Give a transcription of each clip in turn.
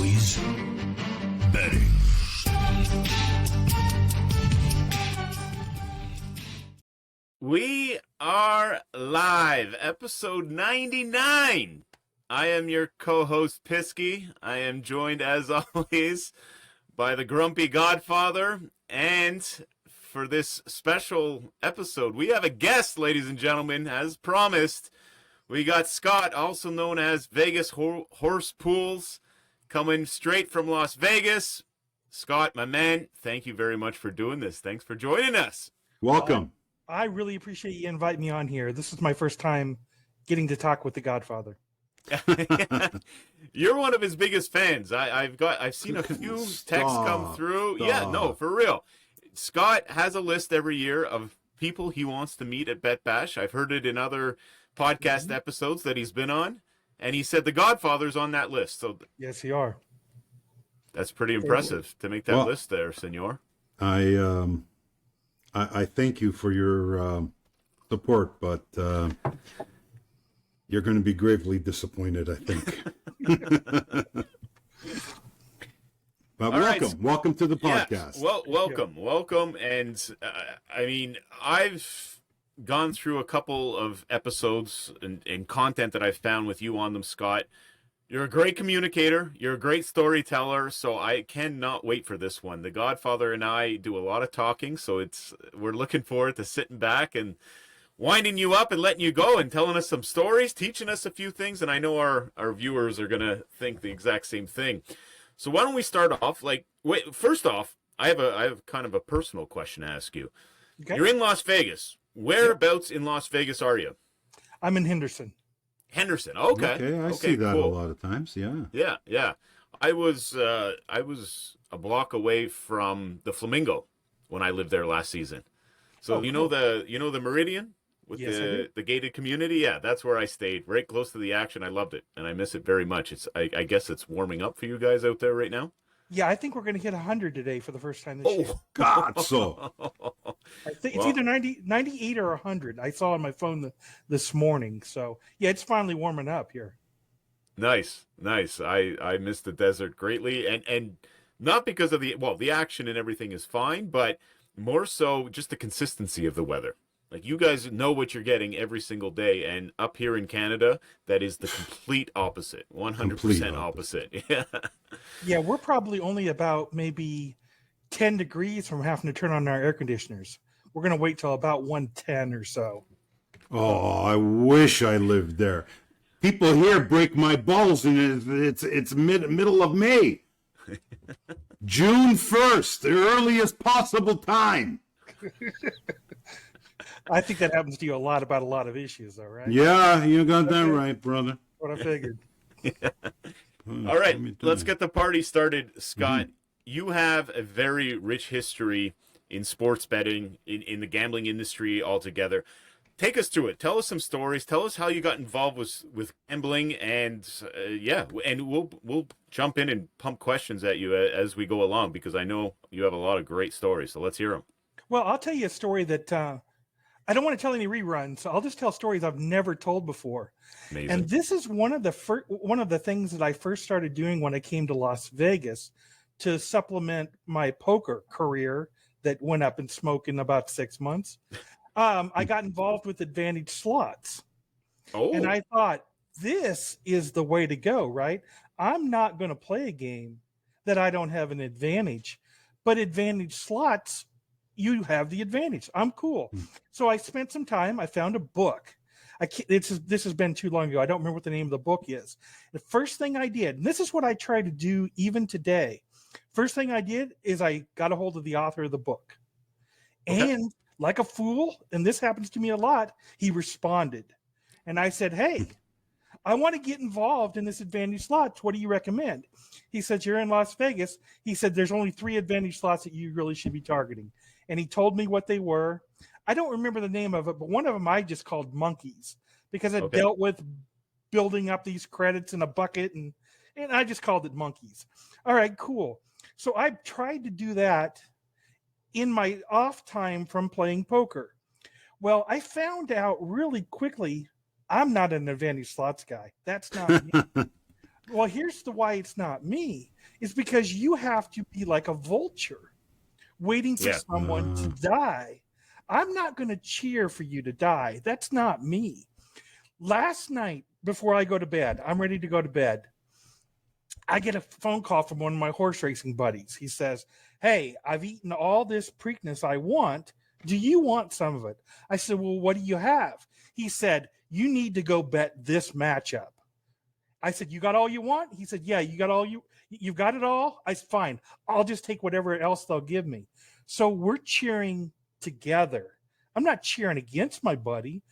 always betting. We are live, episode 99. I am your co-host, Pisky. I am joined, as always, by the Grumpy Godfather. And for this special episode, we have a guest, ladies and gentlemen, as promised. We got Scott, also known as Vegas Horse Pools, coming straight from Las Vegas. Scott, my man, thank you very much for doing this. Thanks for joining us. Welcome. I really appreciate you inviting me on here. This is my first time getting to talk with the Godfather. You're one of his biggest fans. I've seen a few texts come through. Yeah, no, for real. Scott has a list every year of people he wants to meet at Bet Bash. I've heard it in other podcast episodes that he's been on, and he said the Godfather's on that list. So yes, you are. That's pretty impressive to make that list there, senor. I thank you for your support, but you're going to be gravely disappointed, I think. But welcome to the podcast. Yeah, well, welcome. And I mean, I've gone through a couple of episodes and content that I've found with you on them, Scott. You're a great communicator. You're a great storyteller. So I cannot wait for this one. The Godfather and I do a lot of talking, so we're looking forward to sitting back and winding you up and letting you go and telling us some stories, teaching us a few things. And I know our viewers are going to think the exact same thing. So why don't we start off? First off, I have kind of a personal question to ask you. Okay. You're in Las Vegas. Whereabouts in Las Vegas are you? I'm in Henderson. Henderson. Okay. I see that cool. A lot of times. Yeah. Yeah. I was a block away from the Flamingo when I lived there last season. So you know the Meridian with the gated community. Yeah, that's where I stayed, right close to the action. I loved it, and I miss it very much. I guess it's warming up for you guys out there right now. Yeah, I think we're going to hit 100 today for the first time this year. Oh, God, so. I think it's either 98 or 100. I saw on my phone this morning. So, yeah, it's finally warming up here. Nice. I miss the desert greatly. And not because of the action and everything is fine, but more so just the consistency of the weather. Like, you guys know what you're getting every single day, and up here in Canada, that is the complete opposite, 100% opposite. Yeah. Yeah, we're probably only about maybe 10 degrees from having to turn on our air conditioners. We're going to wait till about 110 or so. Oh, I wish I lived there. People here break my balls, and it's middle of May. June 1st, the earliest possible time. I think that happens to you about a lot of issues, though, right? Yeah, you got that right, brother. What I figured. All right, let's get the party started, Scott. Mm-hmm. You have a very rich history in sports betting, in the gambling industry altogether. Take us through it. Tell us some stories. Tell us how you got involved with gambling, and and we'll jump in and pump questions at you as we go along, because I know you have a lot of great stories. So let's hear them. Well, I'll tell you a story that I don't want to tell any reruns, so I'll just tell stories I've never told before. Amazing. And this is one of the things that I first started doing when I came to Las Vegas to supplement my poker career that went up in smoke in about 6 months. I got involved with advantage slots. Oh. And I thought, this is the way to go, right? I'm not going to play a game that I don't have an advantage, but advantage slots, you have the advantage. I'm cool. So I spent some time. I found a book. This has been too long ago. I don't remember what the name of the book is. The first thing I did, and this is what I try to do even today. First thing I did is I got a hold of the author of the book. Okay. And like a fool, and this happens to me a lot, he responded. And I said, hey, I want to get involved in this advantage slots. What do you recommend? He said, you're in Las Vegas. He said, there's only 3 advantage slots that you really should be targeting. And he told me what they were. I don't remember the name of it, but one of them I just called monkeys because it dealt with building up these credits in a bucket, and I just called it monkeys. All right, cool. So I tried to do that in my off time from playing poker. Well, I found out really quickly I'm not an advantage slots guy. That's not me. Well, here's the why it's not me. It's because you have to be like a vulture, waiting for Yeah. someone to die. I'm not going to cheer for you to die. That's not me. Last night, before I go to bed, I'm ready to go to bed. I get a phone call from one of my horse racing buddies. He says, "Hey, I've eaten all this Preakness I want. Do you want some of it?" I said, "Well, what do you have?" He said, "You need to go bet this matchup." I said, "You got all you want?" He said, "Yeah, you've got it all." I said, "Fine. I'll just take whatever else they'll give me." So we're cheering together. I'm not cheering against my buddy.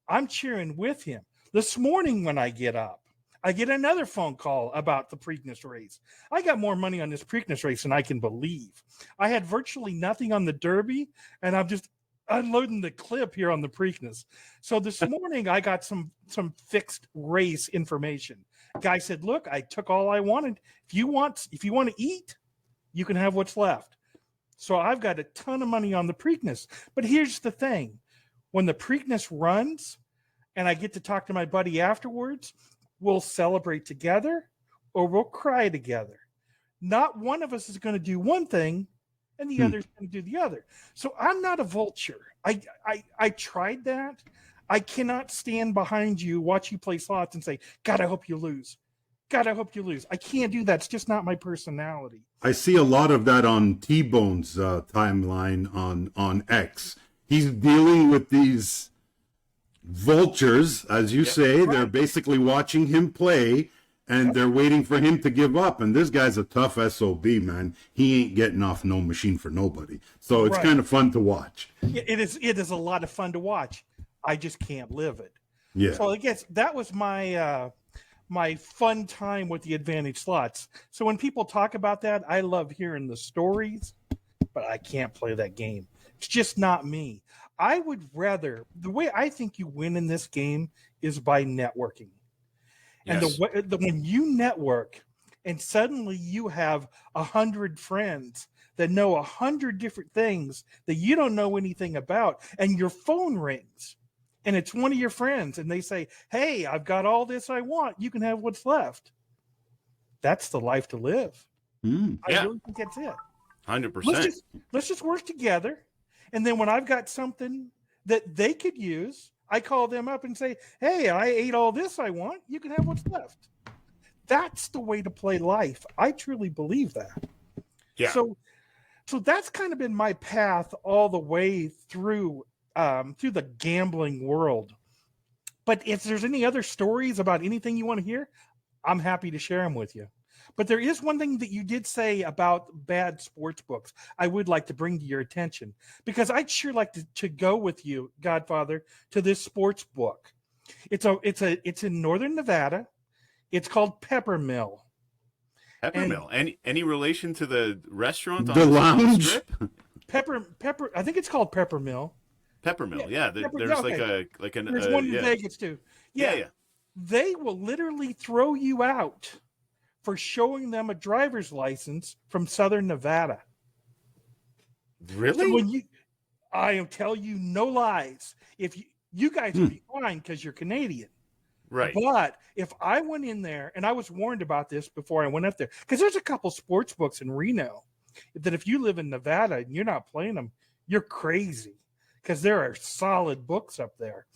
I'm cheering with him. This morning when I get up, I get another phone call about the Preakness race. I got more money on this Preakness race than I can believe. I had virtually nothing on the Derby, and I'm just unloading the clip here on the Preakness. So this morning I got some fixed race information. Guy said, "Look, I took all I wanted. If you want to eat, you can have what's left." So I've got a ton of money on the Preakness. But here's the thing. When the Preakness runs and I get to talk to my buddy afterwards, we'll celebrate together or we'll cry together. Not one of us is going to do one thing and the other is going to do the other. So I'm not a vulture. I tried that. I cannot stand behind you, watch you play slots and say, "God, I hope you lose. God, I hope you lose." I can't do that. It's just not my personality. I see a lot of that on T-Bone's timeline on X. He's dealing with these vultures, as you say. Right. They're basically watching him play, and they're waiting for him to give up. And this guy's a tough SOB, man. He ain't getting off no machine for nobody. So it's kind of fun to watch. It is a lot of fun to watch. I just can't live it. Yeah. So I guess that was my my fun time with the advantage slots. So when people talk about that, I love hearing the stories, but I can't play that game. It's just not me. I would rather, the way I think you win in this game is by networking. And Yes. when you network and suddenly you have 100 friends that know 100 different things that you don't know anything about, and your phone rings and it's one of your friends and they say, "Hey, I've got all this I want. You can have what's left." That's the life to live. Yeah. I really think that's it. 100%. Let's just work together. And then when I've got something that they could use, I call them up and say, "Hey, I ate all this I want. You can have what's left." That's the way to play life. I truly believe that. Yeah. So that's kind of been my path all the way through the gambling world. But if there's any other stories about anything you want to hear, I'm happy to share them with you. But there is one thing that you did say about bad sports books I would like to bring to your attention, because I'd sure like to go with you, Godfather, to this sports book. It's in Northern Nevada. It's called Peppermill. Peppermill. Any relation to the restaurant on The on lounge? strip? Pepper. I think it's called Peppermill. Peppermill. Yeah. There's okay. like an There's one in yeah. Vegas too. Yeah. They will literally throw you out for showing them a driver's license from Southern Nevada. Really? So when I tell you no lies. If you guys would be fine because you're Canadian. Right. But if I went in there, and I was warned about this before I went up there, because there's a couple sports books in Reno that if you live in Nevada and you're not playing them, you're crazy, because there are solid books up there.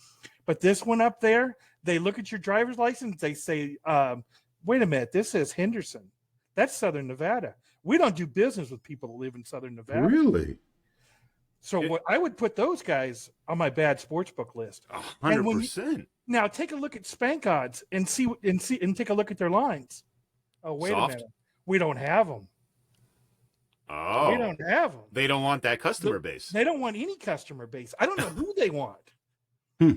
But this one up there, they look at your driver's license, they say, "Wait a minute, this says Henderson. That's Southern Nevada. We don't do business with people that live in Southern Nevada." Really? So I would put those guys on my bad sports book list. 100%. Now take a look at Spank Odds and take a look at their lines. Oh, wait Soft. a minute. We don't have them. Oh. We don't have them. They don't want that customer base. They don't want any customer base. I don't know who they want.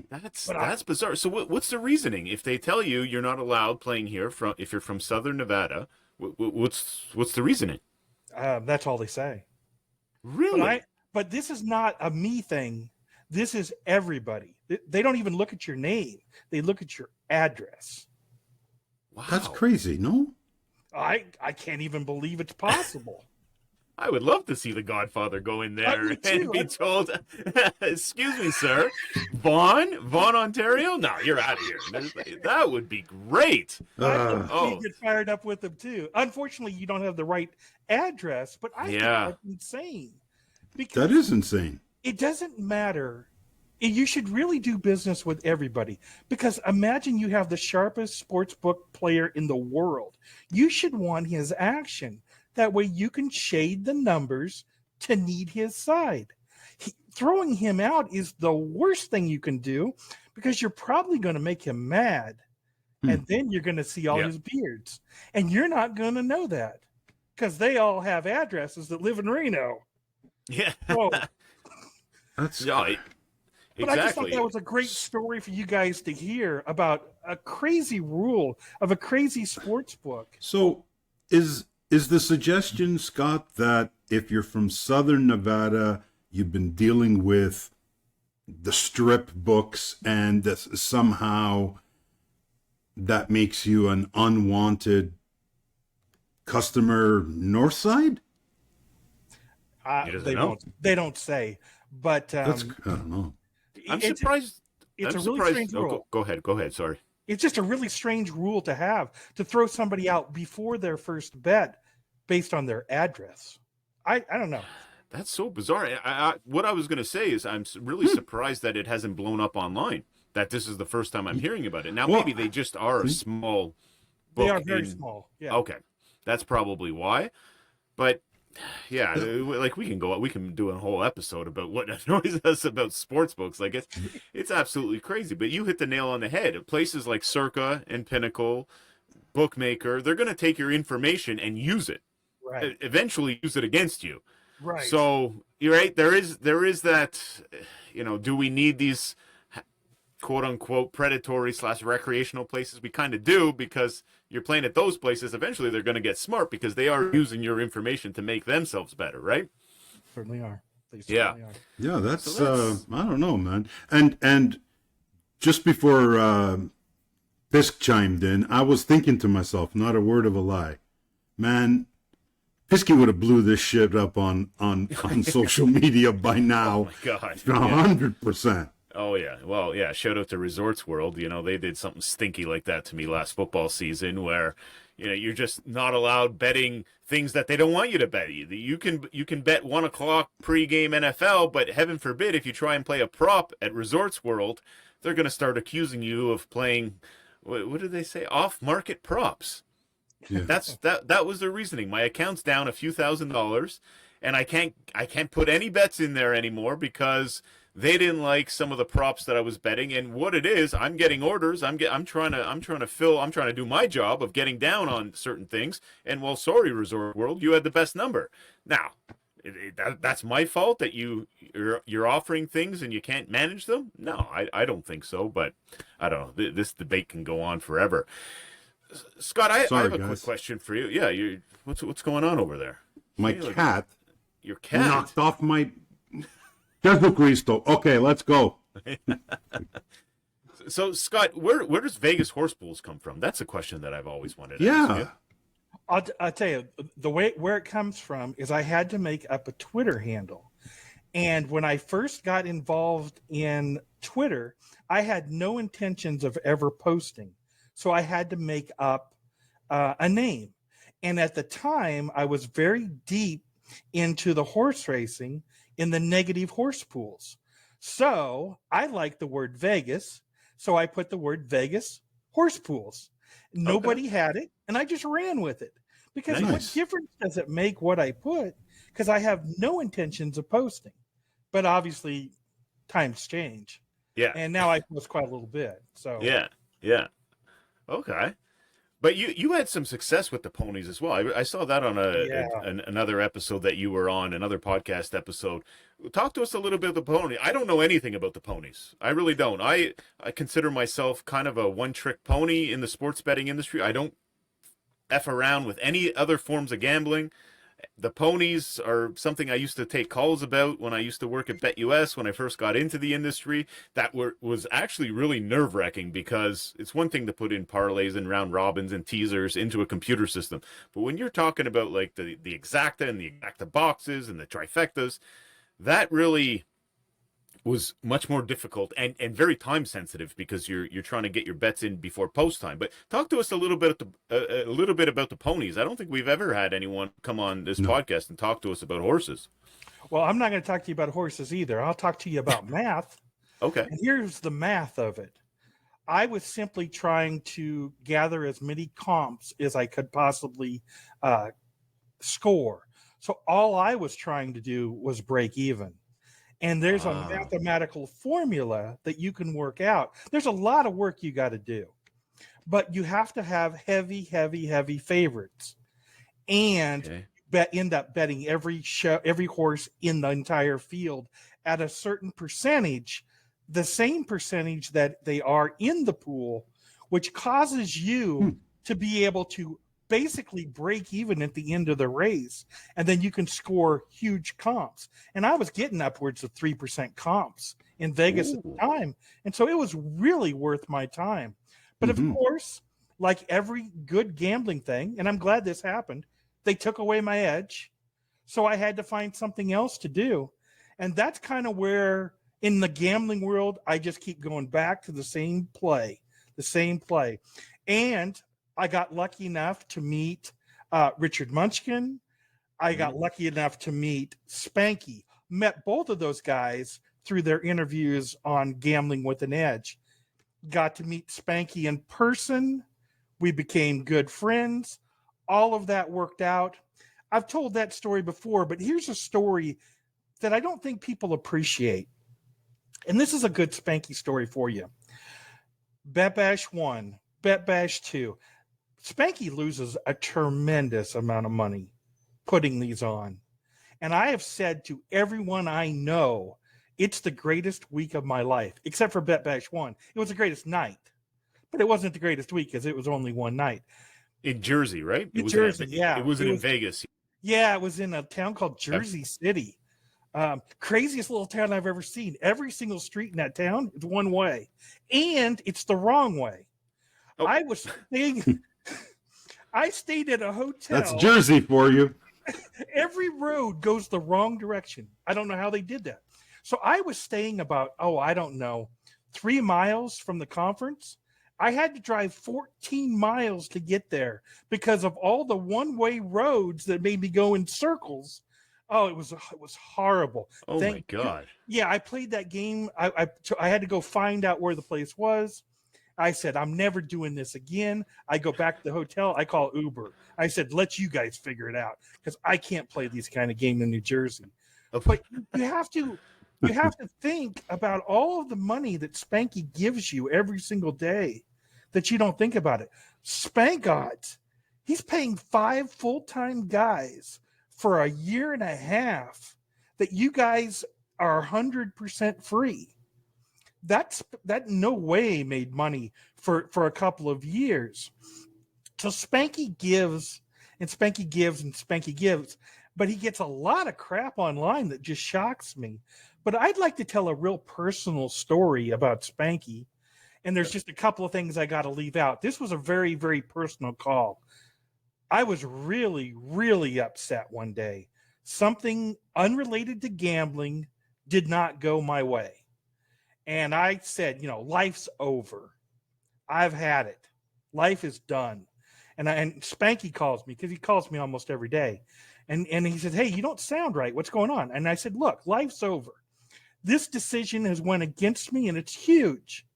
That's bizarre. So what's the reasoning? If they tell you you're not allowed playing here if you're from Southern Nevada, what's the reasoning? That's all they say. Really? But this is not a me thing. This is everybody. They don't even look at your name. They look at your address. Wow. That's crazy, no? I can't even believe it's possible. I would love to see the Godfather go in there Me too. and be told, "Excuse me, sir, Vaughan, Ontario. No, you're out of here." That would be great. You get fired up with them too. Unfortunately, you don't have the right address, but I think that's insane. Because that is insane. it doesn't matter. You should really do business with everybody, because imagine you have the sharpest sports book player in the world. You should want his action. That way you can shade the numbers to need his side. Throwing him out is the worst thing you can do, because you're probably going to make him mad. And then you're going to see all his beards. And you're not going to know that, because they all have addresses that live in Reno. Yeah. So, That's right. but I just thought that was a great story for you guys to hear about a crazy rule of a crazy sports book. So is the suggestion, Scott, that if you're from Southern Nevada, you've been dealing with the strip books, and that somehow that makes you an unwanted customer north side? They don't say, but I don't know. I'm surprised. It's I'm a really surprised. strange rule. Go ahead. Sorry. It's just a really strange rule to have, to throw somebody out before their first bet based on their address. I don't know. That's so bizarre. What I was going to say is I'm really surprised that it hasn't blown up online, that this is the first time I'm hearing about it. Now, maybe they just are a small book. They are very small. Yeah. Okay. That's probably why. But yeah, like we can do a whole episode about what annoys us about sports books. Like it's absolutely crazy. But you hit the nail on the head. Places like Circa and Pinnacle, Bookmaker, they're going to take your information and use it. Right. Eventually use it against you. Right. So you're right. There is that. Do we need these quote unquote predatory / recreational places? We kind of do, because you're playing at those places. Eventually, they're going to get smart, because they are using your information to make themselves better, right? Certainly are. They Yeah. certainly are. Yeah, that's I don't know, man. And just before Fisk chimed in, I was thinking to myself, not a word of a lie, man. Pisky would have blew this shit up on social media by now. Oh my God. 100%. Oh yeah. Well, yeah. Shout out to Resorts World. They did something stinky like that to me last football season, where you're just not allowed betting things that they don't want you to bet. You can bet 1:00 pregame NFL, but heaven forbid if you try and play a prop at Resorts World, they're going to start accusing you of playing. What did they say? Off-market props. Yeah. That was their reasoning. My account's down a few $1,000s, and I can't put any bets in there anymore because they didn't like some of the props that I was betting. And what it is, I'm getting orders. I'm trying to do my job of getting down on certain things. And well, sorry, Resort World, you had the best number. Now, that's my fault that you're offering things and you can't manage them? No, I don't think so. But I don't know. This debate can go on forever. Scott, I have a quick question for you. Yeah, what's going on over there? My cat. Your cat knocked off my Jesu Cristo. Okay, let's go. So, Scott, where does Vegas horse pools come from? That's a question that I've always wanted to ask you. I'll tell you, where it comes from is I had to make up a Twitter handle. And when I first got involved in Twitter, I had no intentions of ever posting. So I had to make up a name. And at the time, I was very deep into the horse racing in the negative horse pools. So I liked the word Vegas. So I put the word Vegas horse pools. Nobody had it, and I just ran with it. Because what difference does it make what I put? Because I have no intentions of posting. But obviously, times change. Yeah. And now I post quite a little bit. So Yeah. Okay. But you had some success with the ponies as well. I saw that on another episode that you were on, another podcast episode. Talk to us a little bit of the pony. I don't know anything about the ponies. I really don't. I consider myself kind of a one-trick pony in the sports betting industry. I don't F around with any other forms of gambling. The ponies are something I used to take calls about when I used to work at BetUS when I first got into the industry. Was actually really nerve-wracking because it's one thing to put in parlays and round robins and teasers into a computer system, but when you're talking about like the exacta and the exacta boxes and the trifectas, that really was much more difficult and very time sensitive because you're trying to get your bets in before post time. But talk to us a little bit a little bit about the ponies. I don't think we've ever had anyone come on this podcast and talk to us about horses. Well, I'm not going to talk to you about horses either. I'll talk to you about math. Okay. And here's the math of it. I was simply trying to gather as many comps as I could possibly score. So all I was trying to do was break even. And there's a mathematical formula that you can work out. There's a lot of work you got to do, but you have to have heavy favorites, and end up betting every horse in the entire field at a certain percentage, the same percentage that they are in the pool, which causes you to be able to basically break even at the end of the race, and then you can score huge comps. And I was getting upwards of 3% comps in Vegas at the time, and so it was really worth my time. But of course, like every good gambling thing, and I'm glad this happened, they took away my edge, so I had to find something else to do. And that's kind of where in the gambling world I just keep going back to the same play. And I got lucky enough to meet Richard Munchkin. I got lucky enough to meet Spanky. Met both of those guys through their interviews on Gambling with an Edge. Got to meet Spanky in person. We became good friends. All of that worked out. I've told that story before, but here's a story that I don't think people appreciate. And this is a good Spanky story for you. Bet Bash 1, Bet Bash 2. Spanky loses a tremendous amount of money putting these on. And I have said to everyone I know, it's the greatest week of my life, except for Bet Bash 1. It was the greatest night, but it wasn't the greatest week because it was only one night. In Jersey, right? In Jersey, yeah. It wasn't in Vegas. Yeah, it was in a town called Jersey City. Craziest little town I've ever seen. Every single street in that town is one way, and it's the wrong way. Oh. I stayed at a hotel. That's Jersey for you. Every road goes the wrong direction. I don't know how they did that. So I was staying about, 3 miles from the conference. I had to drive 14 miles to get there because of all the one-way roads that made me go in circles. Oh, it was horrible. Oh, my God. Yeah, I played that game. I had to go find out where the place was. I said, I'm never doing this again. I go back to the hotel. I call Uber. I said, let you guys figure it out because I can't play these kind of games in New Jersey. But you have to think about all of the money that Spanky gives you every single day that you don't think about it. Spank Odds, he's paying 5 full-time guys for a year and a half that you guys are 100% free. That no way made money for a couple of years. So Spanky gives, and Spanky gives, and Spanky gives, but he gets a lot of crap online that just shocks me. But I'd like to tell a real personal story about Spanky, and there's just a couple of things I got to leave out. This was a very, very personal call. I was really, really upset one day. Something unrelated to gambling did not go my way. And I said, life's over. I've had it. Life is done. And Spanky calls me because he calls me almost every day. And he said, hey, you don't sound right. What's going on? And I said, look, life's over. This decision has went against me and it's huge.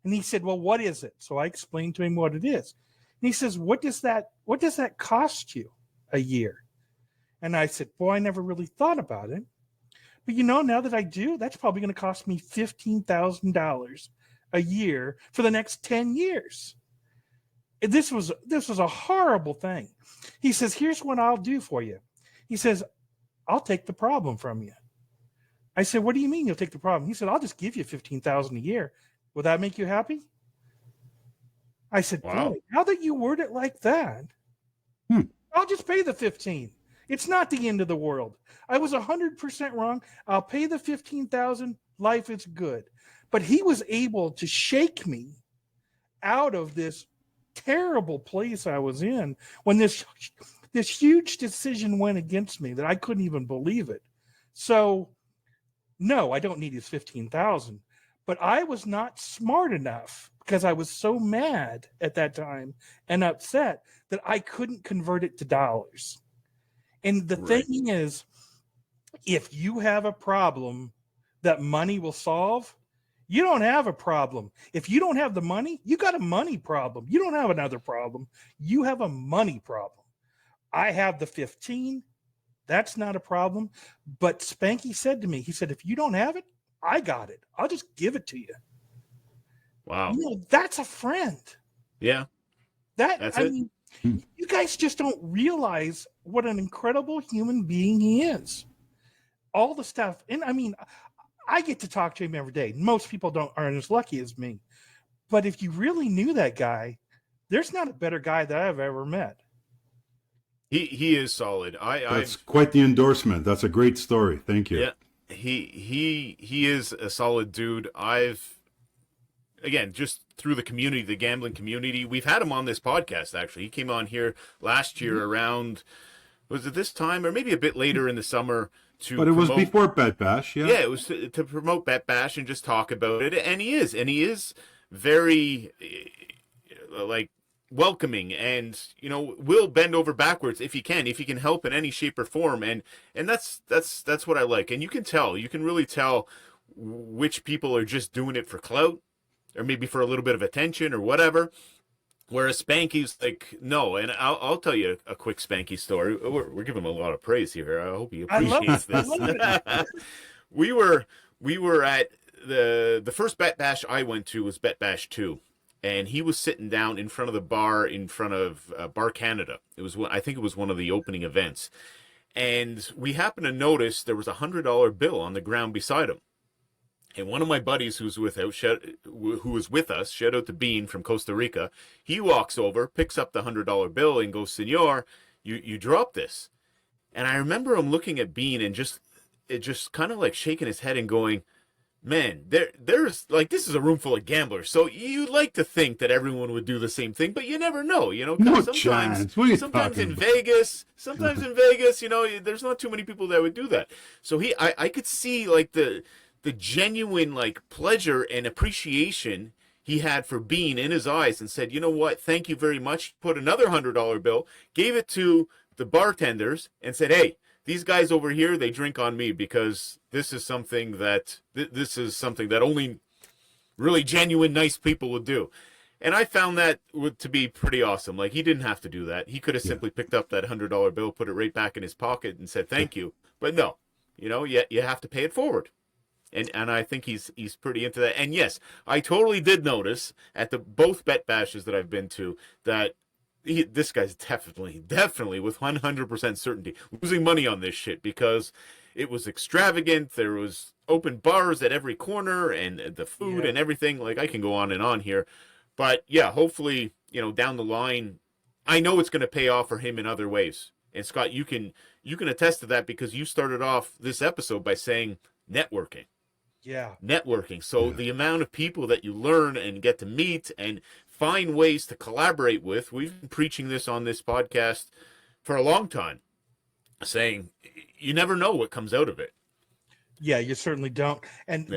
And he said, well, what is it? So I explained to him what it is. And he says, what does that cost you a year? And I said, boy, I never really thought about it. But now that I do, that's probably going to cost me $15,000 a year for the next 10 years. This was a horrible thing. He says, here's what I'll do for you. He says, I'll take the problem from you. I said, what do you mean you'll take the problem? He said, I'll just give you $15,000 a year. Will that make you happy? I said, wow. Boy, now that you word it like that, I'll just pay the 15. It's not the end of the world. I was 100% wrong. I'll pay the 15,000. Life is good. But he was able to shake me out of this terrible place I was in when this huge decision went against me that I couldn't even believe it. So, no, I don't need his 15,000. But I was not smart enough because I was so mad at that time and upset that I couldn't convert it to dollars. And the thing is, if you have a problem that money will solve, you don't have a problem. If you don't have the money, you got a money problem. You don't have another problem. You have a money problem. I have the 15. That's not a problem. But Spanky said to me, he said, if you don't have it, I got it. I'll just give it to you. Wow. You know, that's a friend. Yeah. That's it. Mean, you guys just don't realize what an incredible human being he is. All the stuff. And I mean, I get to talk to him every day. Most people aren't as lucky as me. But if you really knew that guy, there's not a better guy that I've ever met. He is solid. That's quite the endorsement. That's a great story. Thank you. Yeah. He is a solid dude. Again, just through the community, the gambling community, we've had him on this podcast, actually. He came on here last year around, was it this time or maybe a bit later in the summer But it was before Bet Bash, yeah. Yeah, it was to promote Bet Bash and just talk about it. And he is very, like, welcoming and, you know, will bend over backwards if he can help in any shape or form. And that's what I like. And you can really tell which people are just doing it for clout, or maybe for a little bit of attention or whatever. Whereas Spanky's like, no. And I'll tell you a quick Spanky story. We're giving him a lot of praise here. I hope he appreciates this. We were at the first Bet Bash I went to was Bet Bash 2. And he was sitting down in front of the bar in front of Bar Canada. I think it was one of the opening events. And we happened to notice there was $100 bill on the ground beside him. And one of my buddies who was with us, shout out to Bean from Costa Rica, he walks over, picks up the $100 bill and goes, "Senor, you dropped this." And I remember him looking at Bean and just kind of like shaking his head and going, "Man, there's like, this is a room full of gamblers. So you'd like to think that everyone would do the same thing, but you never know, you know. No sometimes, chance. What are you sometimes talking in about? Vegas, you know, there's not too many people that would do that. So I could see like the genuine like pleasure and appreciation he had for Bean in his eyes, and said, "You know what? Thank you very much." Put another $100 bill, gave it to the bartenders, and said, "Hey, these guys over here, they drink on me because this is something that only really genuine, nice people would do." And I found that to be pretty awesome. Like, he didn't have to do that. He could have simply picked up that $100 bill, put it right back in his pocket, and said thank you. But no, you know, you have to pay it forward. And I think he's pretty into that. And yes, I totally did notice at both Bet Bashes that I've been to that this guy's definitely with 100% certainty losing money on this shit, because it was extravagant. There was open bars at every corner, and the food and everything. Like, I can go on and on here, but yeah, hopefully, you know, down the line, I know it's going to pay off for him in other ways. And Scott, you can attest to that, because you started off this episode by saying networking. Yeah. Networking. So the amount of people that you learn and get to meet and find ways to collaborate with. We've been preaching this on this podcast for a long time, saying you never know what comes out of it. Yeah, you certainly don't. And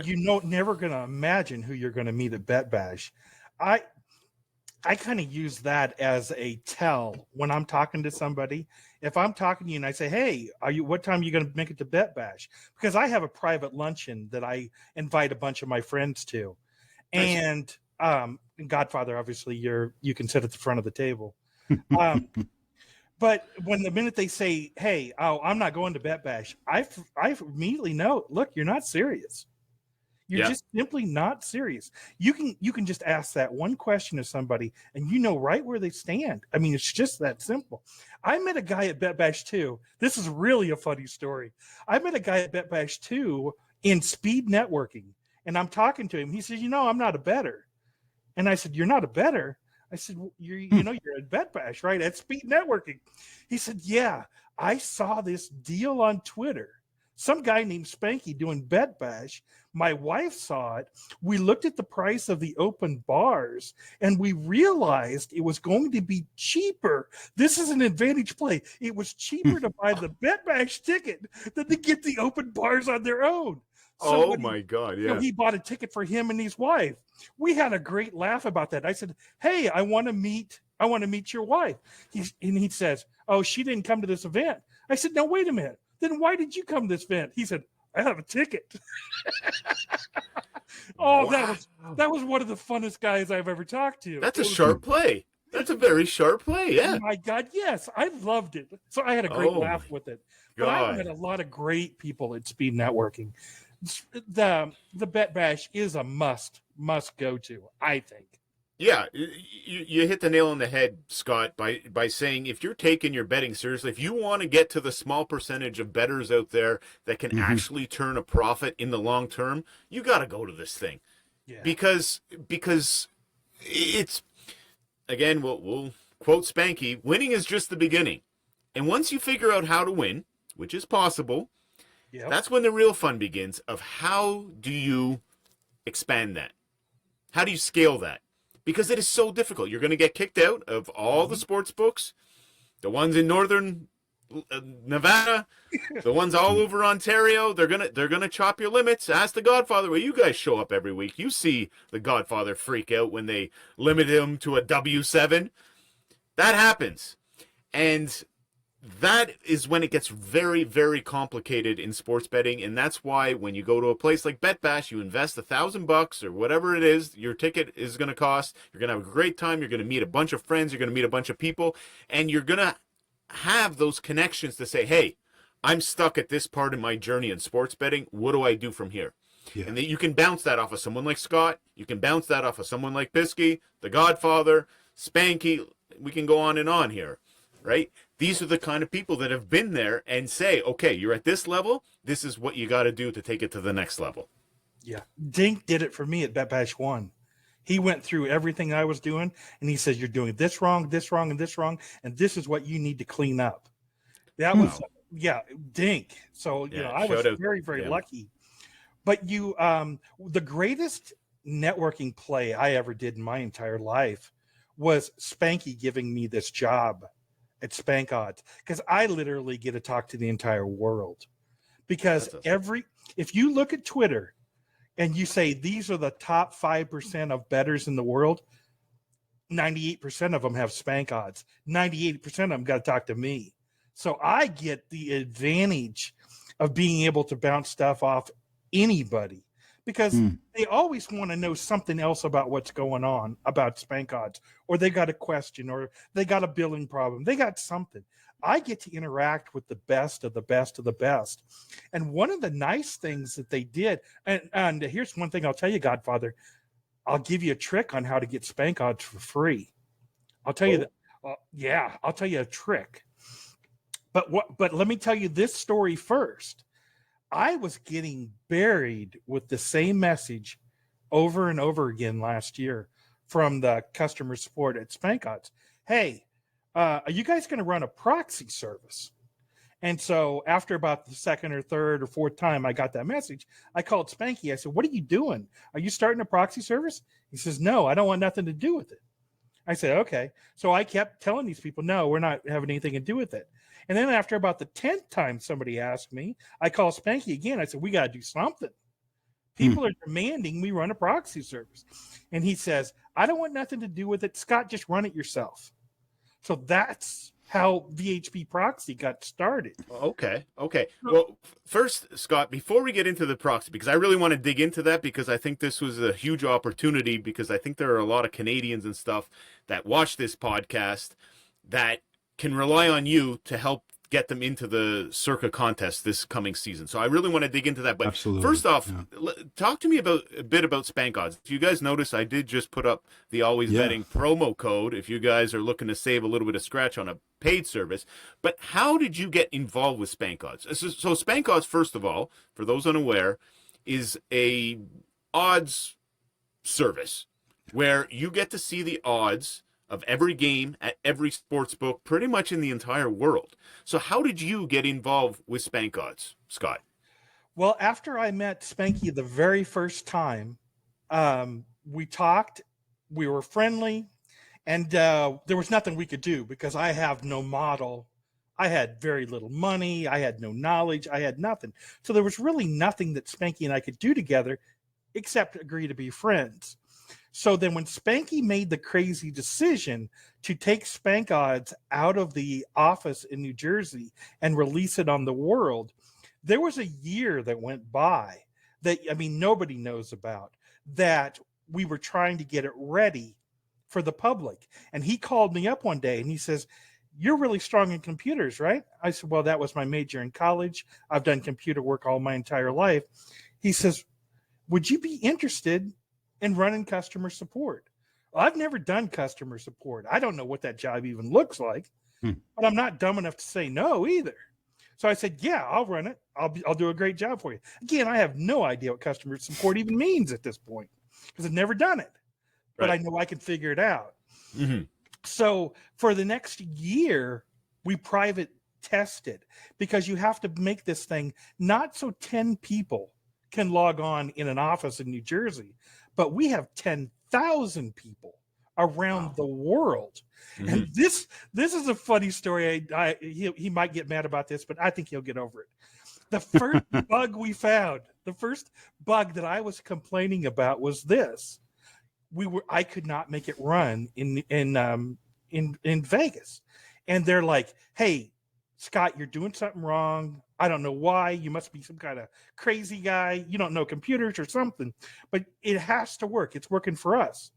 never going to imagine who you're going to meet at Bet Bash. I kind of use that as a tell when I'm talking to somebody. If I'm talking to you and I say, "Hey, what time are you going to make it to Bet Bash?" Because I have a private luncheon that I invite a bunch of my friends to. Nice. And Godfather, obviously you can sit at the front of the table. But when the minute they say, "Hey, I'm not going to Bet Bash," I immediately know, look, you're not serious. You're just simply not serious. You can just ask that one question to somebody and you know right where they stand. I mean, it's just that simple. I met a guy at Bet Bash 2. This is really a funny story. I met a guy at Bet Bash 2 in speed networking, and I'm talking to him. He says, "You know, I'm not a bettor." And I said, "You're not a bettor?" I said, well, you're at Bet Bash, right? At Speed Networking. He said, yeah, I saw this deal on Twitter. Some guy named Spanky doing Bet Bash. My wife saw it. We looked at the price of the open bars and we realized it was going to be cheaper. This is an advantage play. It was cheaper to buy the Bet Bash ticket than to get the open bars on their own. So Oh my God! you know, Yeah. he bought a ticket for him and his wife. We had a great laugh about that. I said, "Hey, I want to meet your wife." He says, "Oh, she didn't come to this event." I said, "No, wait a minute. Then why did you come to this event?" He said, "I have a ticket." Oh, Wow. that was one of the funnest guys I've ever talked to. That's a It was- sharp play. That's a very sharp play. Yeah. My God, yes, I loved it. So I had a great Oh, laugh with it. But God. I met a lot of great people at Speed Networking. The Bet Bash is a must go to, I think. Yeah, you hit the nail on the head, Scott, by saying if you're taking your betting seriously, if you want to get to the small percentage of bettors out there that can actually turn a profit in the long term, you got to go to this thing. Yeah. Because it's, again, we'll quote Spanky, winning is just the beginning. And once you figure out how to win, which is possible, Yep. that's when the real fun begins of how do you expand that? How do you scale that? Because it is so difficult. You're going to get kicked out of all the sports books, the ones in northern Nevada, the ones all over Ontario. They're gonna chop your limits. Ask the Godfather. Well, you guys show up every week. You see the Godfather freak out when they limit him to a W7. That happens, and that is when it gets very, very complicated in sports betting. And that's why when you go to a place like Bet Bash, you invest $1,000 or whatever it is your ticket is going to cost. You're going to have a great time. You're going to meet a bunch of friends. You're going to meet a bunch of people. And you're going to have those connections to say, hey, I'm stuck at this part of my journey in sports betting. What do I do from here? Yeah. And that you can bounce that off of someone like Scott. You can bounce that off of someone like Pisky, the Godfather, Spanky. We can go on and on here, right? These are the kind of people that have been there and say, okay, you're at this level. This is what you got to do to take it to the next level. Yeah. Dink did it for me at Bet Bash 1. He went through everything I was doing and he says, you're doing this wrong, and this wrong, and this is what you need to clean up. That was, Dink. So, you know, I was very, very lucky. But the greatest networking play I ever did in my entire life was Spanky giving me this job at Spank Odds, because I literally get to talk to the entire world. Because if you look at Twitter and you say these are the top 5% of bettors in the world, 98% of them have Spank Odds. 98% of them got to talk to me. So I get the advantage of being able to bounce stuff off anybody, because they always want to know something else about what's going on about Spank Odds, or they got a question, or they got a billing problem. They got something. I get to interact with the best of the best of the best. And one of the nice things that they did, and here's one thing I'll tell you, Godfather, I'll give you a trick on how to get Spank Odds for free. I'll tell you that. I'll tell you a trick. But let me tell you this story first. I was getting buried with the same message over and over again last year from the customer support at Spank Odds. Hey, are you guys going to run a proxy service? And so after about the second or third or fourth time I got that message, I called Spanky. I said, what are you doing? Are you starting a proxy service? He says, no, I don't want nothing to do with it. I said, okay. So I kept telling these people, no, we're not having anything to do with it. And then after about the 10th time somebody asked me, I called Spanky again. I said, we got to do something. People are demanding we run a proxy service. And he says, I don't want nothing to do with it. Scott, just run it yourself. So that's how VHP proxy got started. Okay. Well, first, Scott, before we get into the proxy, because I really want to dig into that, because I think this was a huge opportunity, because I think there are a lot of Canadians and stuff that watch this podcast that can rely on you to help get them into the Circa contest this coming season. So I really want to dig into that. But first off, talk to me a bit about Spank Odds. If you guys notice, I did just put up the Always Betting promo code if you guys are looking to save a little bit of scratch on a paid service. But how did you get involved with Spank Odds? So Spank Odds, first of all, for those unaware, is a odds service where you get to see the odds of every game at every sports book, pretty much in the entire world. So how did you get involved with Spank Odds, Scott? Well, after I met Spanky the very first time, we talked, we were friendly, and there was nothing we could do because I have no model. I had very little money. I had no knowledge. I had nothing. So there was really nothing that Spanky and I could do together except agree to be friends. So then when Spanky made the crazy decision to take Spank Odds out of the office in New Jersey and release it on the world, there was a year that went by that, I mean, nobody knows about, that we were trying to get it ready for the public. And he called me up one day and he says, "You're really strong in computers, right?" I said, "Well, that was my major in college. I've done computer work all my entire life." He says, "Would you be interested in running customer support?" Well, I've never done customer support. I don't know what that job even looks like, but I'm not dumb enough to say no either. So I said, "Yeah, I'll run it. I'll do a great job for you." Again, I have no idea what customer support even means at this point because I've never done it, but I know I can figure it out. Mm-hmm. So for the next year, we private tested because you have to make this thing not so 10 people can log on in an office in New Jersey, but we have 10,000 people around the world. Mm-hmm. And this is a funny story. He might get mad about this, but I think he'll get over it. The first bug we found, the first bug that I was complaining about was this. I could not make it run in Vegas. And they're like, "Hey, Scott, you're doing something wrong. I don't know why. You must be some kind of crazy guy. You don't know computers or something, but it has to work. It's working for us."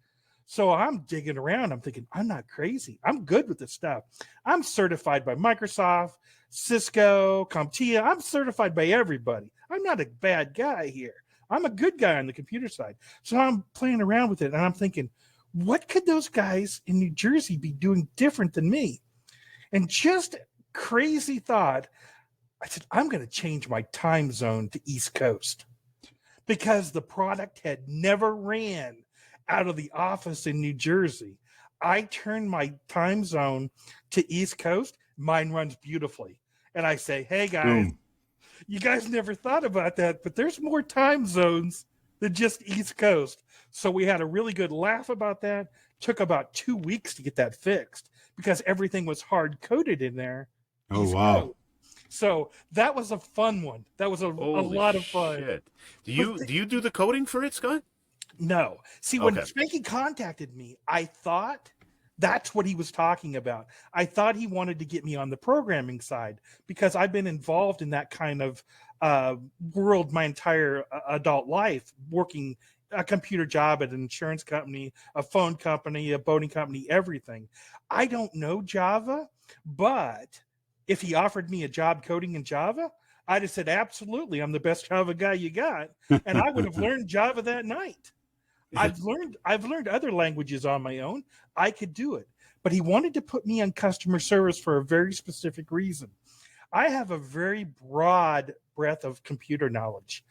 So I'm digging around. I'm thinking, I'm not crazy. I'm good with this stuff. I'm certified by Microsoft, Cisco, CompTIA. I'm certified by everybody. I'm not a bad guy here. I'm a good guy on the computer side. So I'm playing around with it and I'm thinking, what could those guys in New Jersey be doing different than me? And just crazy thought, I said, I'm going to change my time zone to East Coast because the product had never ran out of the office in New Jersey. I turned my time zone to East Coast. Mine runs beautifully. And I say, "Hey guys, you guys never thought about that, but there's more time zones than just East Coast." So we had a really good laugh about that. Took about 2 weeks to get that fixed because everything was hard coded in there. Oh, East wow. Coast. So that was a fun one. That was a lot of fun. Shit. Do you do the coding for it, Scott? No. See, when Okay. Spanky contacted me, I thought that's what he was talking about. I thought he wanted to get me on the programming side because I've been involved in that kind of world my entire adult life, working a computer job at an insurance company, a phone company, a boating company, everything. I don't know Java, but if he offered me a job coding in Java, I'd have said, absolutely, I'm the best Java guy you got. And I would have learned Java that night. I've learned other languages on my own. I could do it. But he wanted to put me on customer service for a very specific reason. I have a very broad breadth of computer knowledge,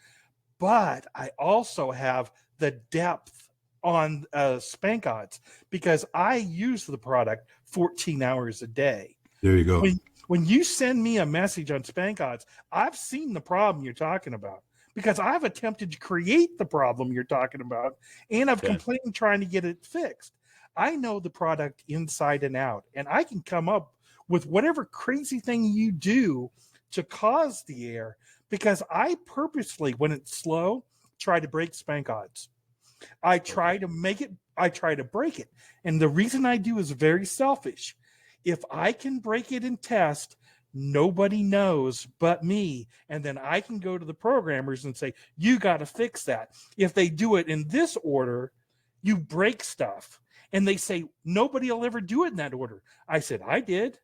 but I also have the depth on Spank Odds because I use the product 14 hours a day. There you go. When you send me a message on Spank Odds, I've seen the problem you're talking about because I've attempted to create the problem you're talking about, and I've complained trying to get it fixed. I know the product inside and out, and I can come up with whatever crazy thing you do to cause the error because I purposely, when it's slow, try to break Spank Odds. I try to make it, I try to break it. And the reason I do is very selfish. If I can break it in test, nobody knows but me. And then I can go to the programmers and say, you got to fix that. If they do it in this order, you break stuff. And they say, nobody will ever do it in that order. I said, I did.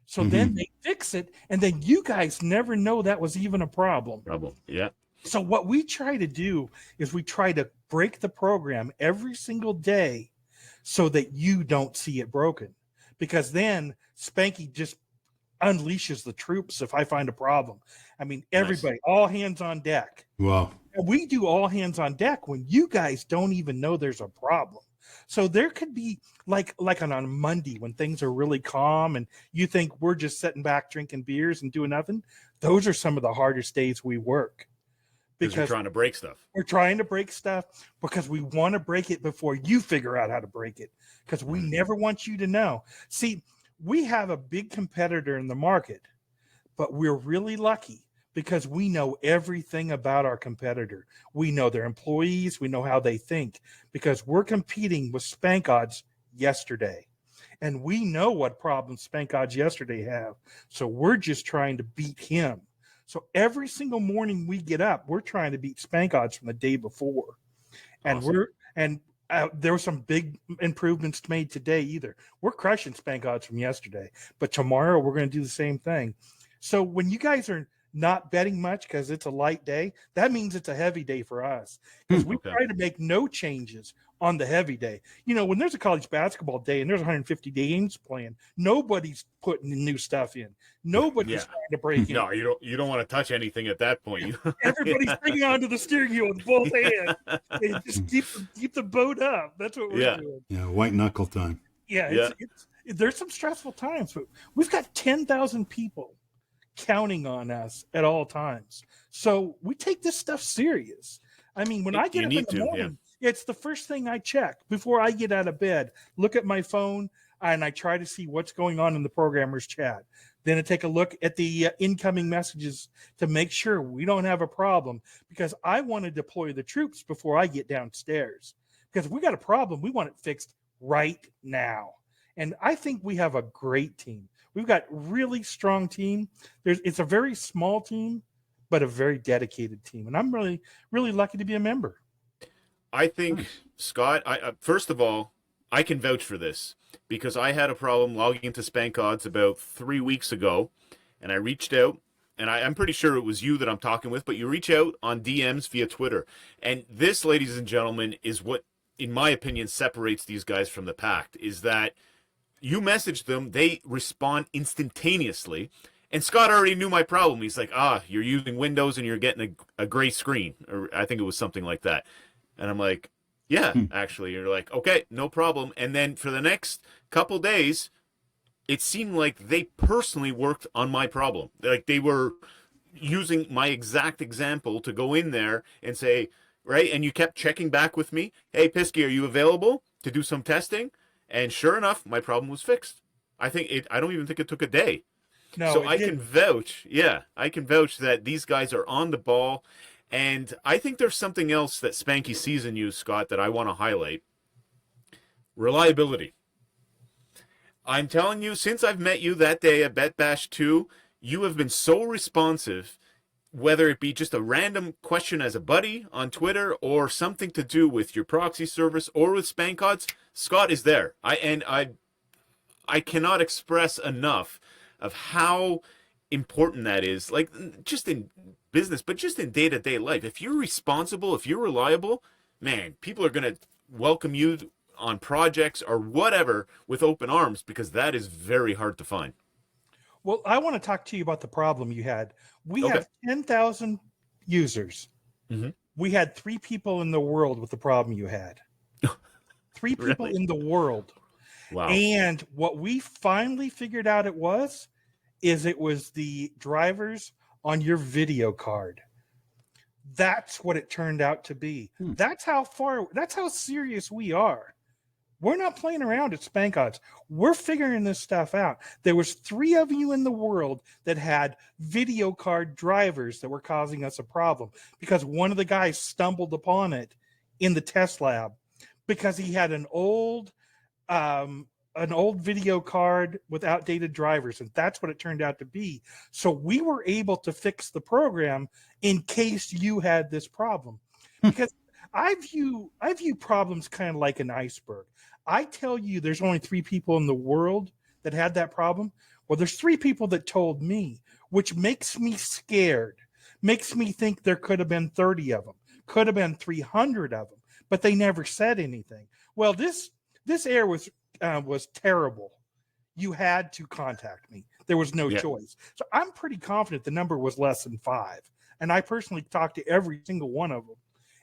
So then they fix it. And then you guys never know that was even a problem. Yeah. So what we try to do is we try to break the program every single day so that you don't see it broken. Because then Spanky just unleashes the troops if I find a problem. I mean, everybody, all hands on deck. Wow. And we do all hands on deck when you guys don't even know there's a problem. So there could be like on a Monday when things are really calm and you think we're just sitting back drinking beers and doing nothing. Those are some of the hardest days we work Because you're because trying to break stuff. we're trying to break stuff because we want to break it before you figure out how to break it because we never want you to know. See, we have a big competitor in the market, but we're really lucky because we know everything about our competitor. We know their employees, we know how they think because we're competing with Spank Odds yesterday. And we know what problems Spank Odds yesterday have. So we're just trying to beat him. So every single morning we get up, we're trying to beat Spank Odds from the day before. And Awesome. there were some big improvements made today either. We're crushing Spank Odds from yesterday, but tomorrow we're going to do the same thing. So when you guys are not betting much because it's a light day, that means it's a heavy day for us because we Okay. try to make no changes on the heavy day. You know, when there's a college basketball day and there's 150 games playing, nobody's putting new stuff in. Nobody's Yeah. trying to break in. No, you don't want to touch anything at that point. Everybody's hanging onto the steering wheel with both hands. They just keep the boat up. That's what we're Yeah. doing. Yeah, white knuckle time. Yeah, Yeah. there's some stressful times, but we've got 10,000 people counting on us at all times. So we take this stuff serious. I mean, when I get You up in need the to, morning, it's the first thing I check before I get out of bed. Look at my phone and I try to see what's going on in the programmers chat. Then I take a look at the incoming messages to make sure we don't have a problem because I want to deploy the troops before I get downstairs. Because if we got a problem, we want it fixed right now. And I think we have a great team. We've got really strong team. It's a very small team, but a very dedicated team. And I'm really, really lucky to be a member. I think, Scott, first of all, I can vouch for this because I had a problem logging into Spank Odds about 3 weeks ago, and I reached out, and I'm pretty sure it was you that I'm talking with, but you reach out on DMs via Twitter. And this, ladies and gentlemen, is what, in my opinion, separates these guys from the pack, is that you message them, they respond instantaneously. And Scott already knew my problem. He's like, you're using Windows and you're getting a gray screen. Or I think it was something like that. And I'm like, yeah, actually. You're like, okay, no problem. And then for the next couple days, it seemed like they personally worked on my problem. Like they were using my exact example to go in there and say, right? And you kept checking back with me. Hey, Pisky, are you available to do some testing? And sure enough, my problem was fixed. I don't even think it took a day. No, So I can vouch. Yeah, I can vouch that these guys are on the ball. And I think there's something else that Spanky sees in you, Scott, that I want to highlight. Reliability. I'm telling you, since I've met you that day at Bet Bash 2, you have been so responsive, whether it be just a random question as a buddy on Twitter or something to do with your proxy service or with Spank Odds. Scott is there. I cannot express enough of how important that is, like just in business, but just in day-to-day life. If you're responsible, if you're reliable, man, people are going to welcome you on projects or whatever with open arms because that is very hard to find. Well, I want to talk to you about the problem you had. We have 10,000 users. Mm-hmm. We had 3 people in the world with the problem you had. 3 people Really? in the world. Wow. And what we finally figured out it was the drivers on your video card. That's what it turned out to be. That's how serious we are. We're not playing around at Spank Odds. We're figuring this stuff out. There was 3 of you in the world that had video card drivers that were causing us a problem because one of the guys stumbled upon it in the test lab because he had an old video card with outdated drivers, and that's what it turned out to be. So we were able to fix the program in case you had this problem. Because I view problems kind of like an iceberg. I tell you there's only 3 people in the world that had that problem. Well, there's 3 people that told me, which makes me scared. Makes me think there could have been 30 of them, could have been 300 of them, but they never said anything. Well, this air was terrible. You had to contact me. There was no choice. So I'm pretty confident the number was less than 5. And I personally talked to every single one of them.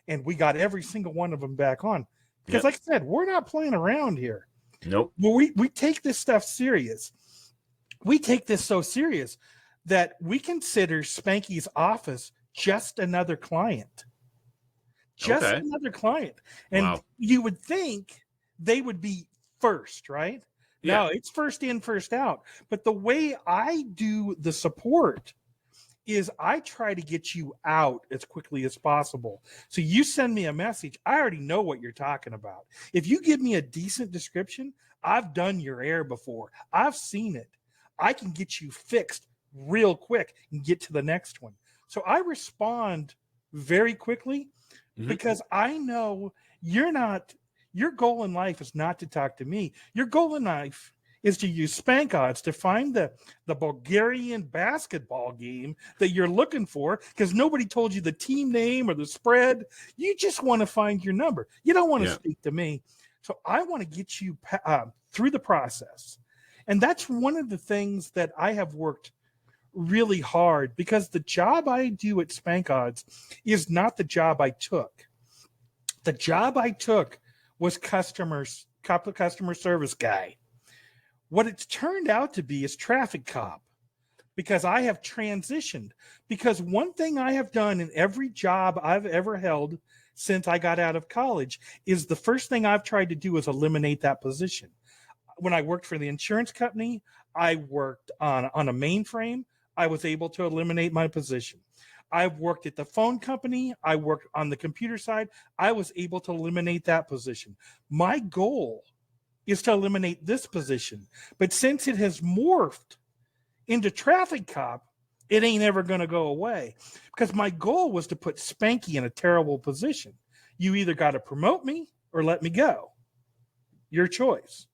And we got every single one of them back on. Because Yep. like I said, we're not playing around here. Nope. Well, we take this stuff serious. We take this so serious that we consider Spanky's office just another client. Just Okay. another client. And Wow. you would think they would be first, right? Yeah. No, it's first in, first out. But the way I do the support is I try to get you out as quickly as possible. So you send me a message, I already know what you're talking about. If you give me a decent description, I've done your air before. I've seen it. I can get you fixed real quick and get to the next one. So I respond very quickly because I know your goal in life is not to talk to me. Your goal in life is to use Spank Odds to find the Bulgarian basketball game that you're looking for, because nobody told you the team name or the spread. You just want to find your number. You don't want to speak to me. So I want to get you through the process. And that's one of the things that I have worked really hard, because the job I do at Spank Odds is not the job I took. The job I took was customer service guy. What it's turned out to be is traffic cop, because I have transitioned. Because one thing I have done in every job I've ever held since I got out of college is the first thing I've tried to do is eliminate that position. When I worked for the insurance company, I worked on a mainframe. I was able to eliminate my position. I've worked at the phone company. I worked on the computer side. I was able to eliminate that position. My goal is to eliminate this position. But since it has morphed into traffic cop, it ain't ever going to go away, because my goal was to put Spanky in a terrible position. You either got to promote me or let me go. Your choice.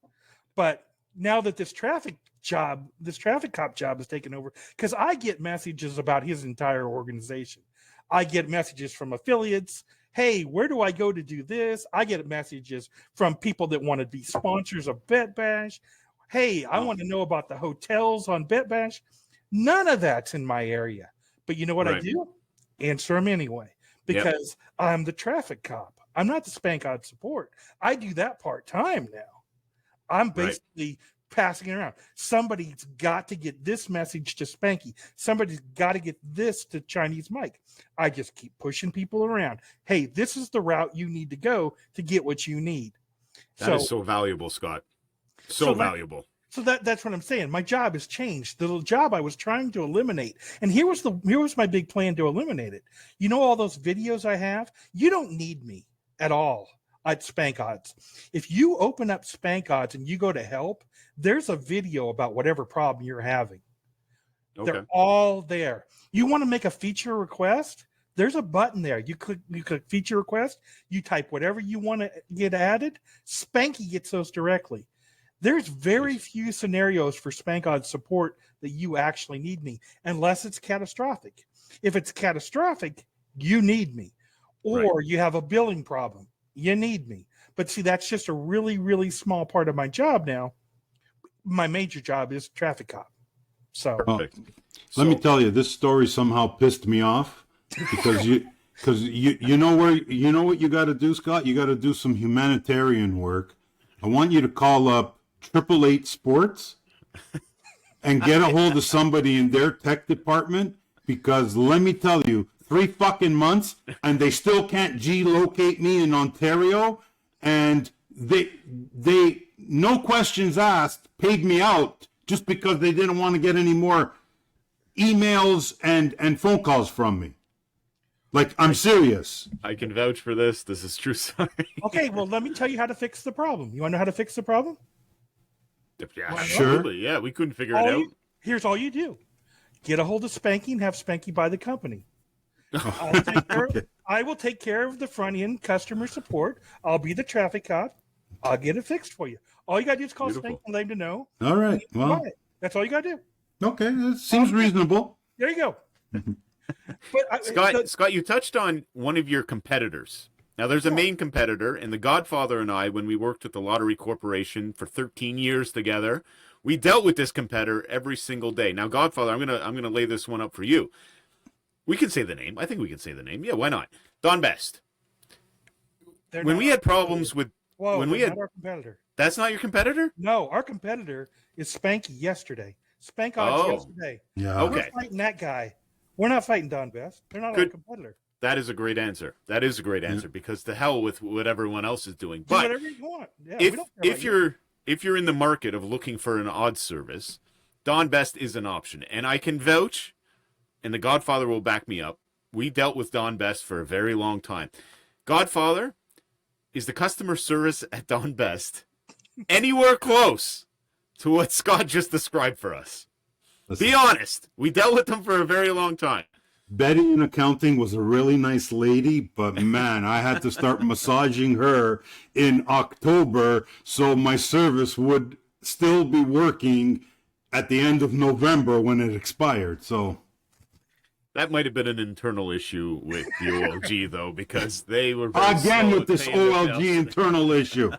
But now that this traffic cop job is taken over, because I get messages about his entire organization. I get messages from affiliates. Hey, where do I go to do this? I get messages from people that want to be sponsors of Bet Bash. Hey, I want to know about the hotels on Bet Bash. None of that's in my area. But you know what I do? Answer them anyway, because I'm the traffic cop. I'm not the Spank Odds support. I do that part-time now. I'm basically passing it around. Somebody's got to get this message to Spanky. Somebody's got to get this to Chinese Mike. I just keep pushing people around. Hey, this is the route you need to go to get what you need. That is so valuable, Scott. So valuable. So that's what I'm saying. My job has changed. The little job I was trying to eliminate. And here was my big plan to eliminate it. You know, all those videos I have, you don't need me at all at Spank Odds. If you open up Spank Odds and you go to help, there's a video about whatever problem you're having. Okay. They're all there. You want to make a feature request? There's a button there. You click feature request. You type whatever you want to get added. Spanky gets those directly. There's very few scenarios for Spank Odds support that you actually need me, unless it's catastrophic. If it's catastrophic, you need me. Or you have a billing problem. You need me. But see, that's just a really, really small part of my job now. My major job is traffic cop. So, let me tell you, this story somehow pissed me off, because you know what you got to do, Scott? You got to do some humanitarian work. I want you to call up 888 Sports and get a hold of somebody in their tech department, because let me tell you, 3 fucking months and they still can't G-locate me in Ontario, and they no questions asked paid me out just because they didn't want to get any more emails and phone calls from me. Like, I'm serious. I can vouch for this. This is true. Sorry. Okay, well, let me tell you how to fix the problem. You want to know how to fix the problem? Yeah, sure. Yeah, we couldn't figure it out. Here's all you do. Get a hold of Spanky and have Spanky buy the company. I will take care of the front end customer support. I'll be the traffic cop. I'll get it fixed for you. All you got to do is call Spanky and let him know. All right. Well, that's all you got to do. Okay, that seems reasonable. There you go. But Scott, you touched on one of your competitors. Now, there's a main competitor, and the Godfather and I, when we worked at the Lottery Corporation for 13 years together, we dealt with this competitor every single day. Now, Godfather, I'm gonna lay this one up for you. We can say the name. I think we can say the name. Yeah, why not? Don Best. When we had problems with Whoa, when they're we had not our competitor. that's not your competitor? No, our competitor is Spank yesterday. Spank Odds Oh. yesterday. Yeah. Okay. We're fighting that guy. We're not fighting Don Best. They're not our Good. competitor. That is a great answer. That is a great answer because to hell with what everyone else is doing. Do But whatever you want. Yeah, we if don't care about you. if you're in the market of looking for an odds service, Don Best is an option, and I can vouch, and the Godfather will back me up. We dealt with Don Best for a very long time. Godfather, is the customer service at Don Best anywhere close to what Scott just described for us? Listen, Be honest. We dealt with them for a very long time. Betty in accounting was a really nice lady, but man, I had to start massaging her in October so my service would still be working at the end of November when it expired. So That might have been an internal issue with the OLG, though, because they were very again slow with at this paying their OLG bills. internal issue.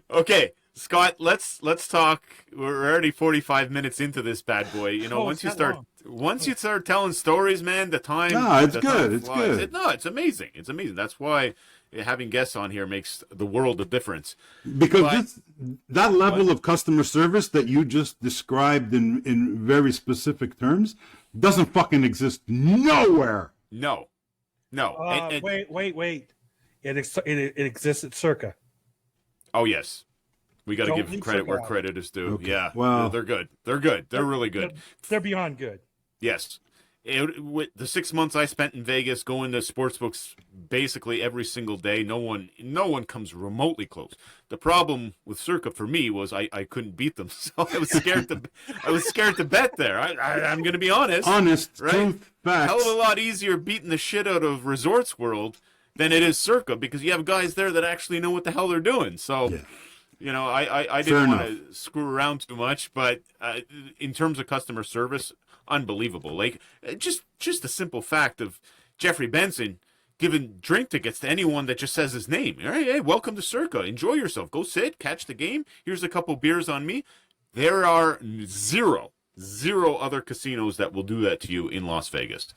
Okay, Scott, let's talk. We're already 45 minutes into this bad boy. You know, Oh, once it's you that start long. Once you start telling stories, man, the time. No, it's the good, time it's flies. good. No, it's amazing. It's amazing. That's why having guests on here makes the world of difference. Because But- that level of customer service that you just described in very specific terms doesn't fucking exist nowhere. No. And- Wait. It exists at Circa. oh yes, we got to Don't give leave credit where Circa out. credit is due. Okay, Yeah, well- they're good. They're good. They're really good. They're beyond good. Yes. With the 6 months I spent in Vegas going to sportsbooks basically every single day, no one comes remotely close. The problem with Circa for me was I couldn't beat them, so I was scared to bet there. I'm going to be honest. Honest, Right? truth, facts. Hell of a lot easier beating the shit out of Resorts World than it is Circa because you have guys there that actually know what the hell they're doing. So. Yeah. You know, I Fair didn't want enough. to screw around too much, but in terms of customer service, unbelievable. Like just the simple fact of Jeffrey Benson giving drink tickets to anyone that just says his name. All right, hey, welcome to Circa. Enjoy yourself. Go sit, catch the game. Here's a couple beers on me. There are zero other casinos that will do that to you in Las Vegas,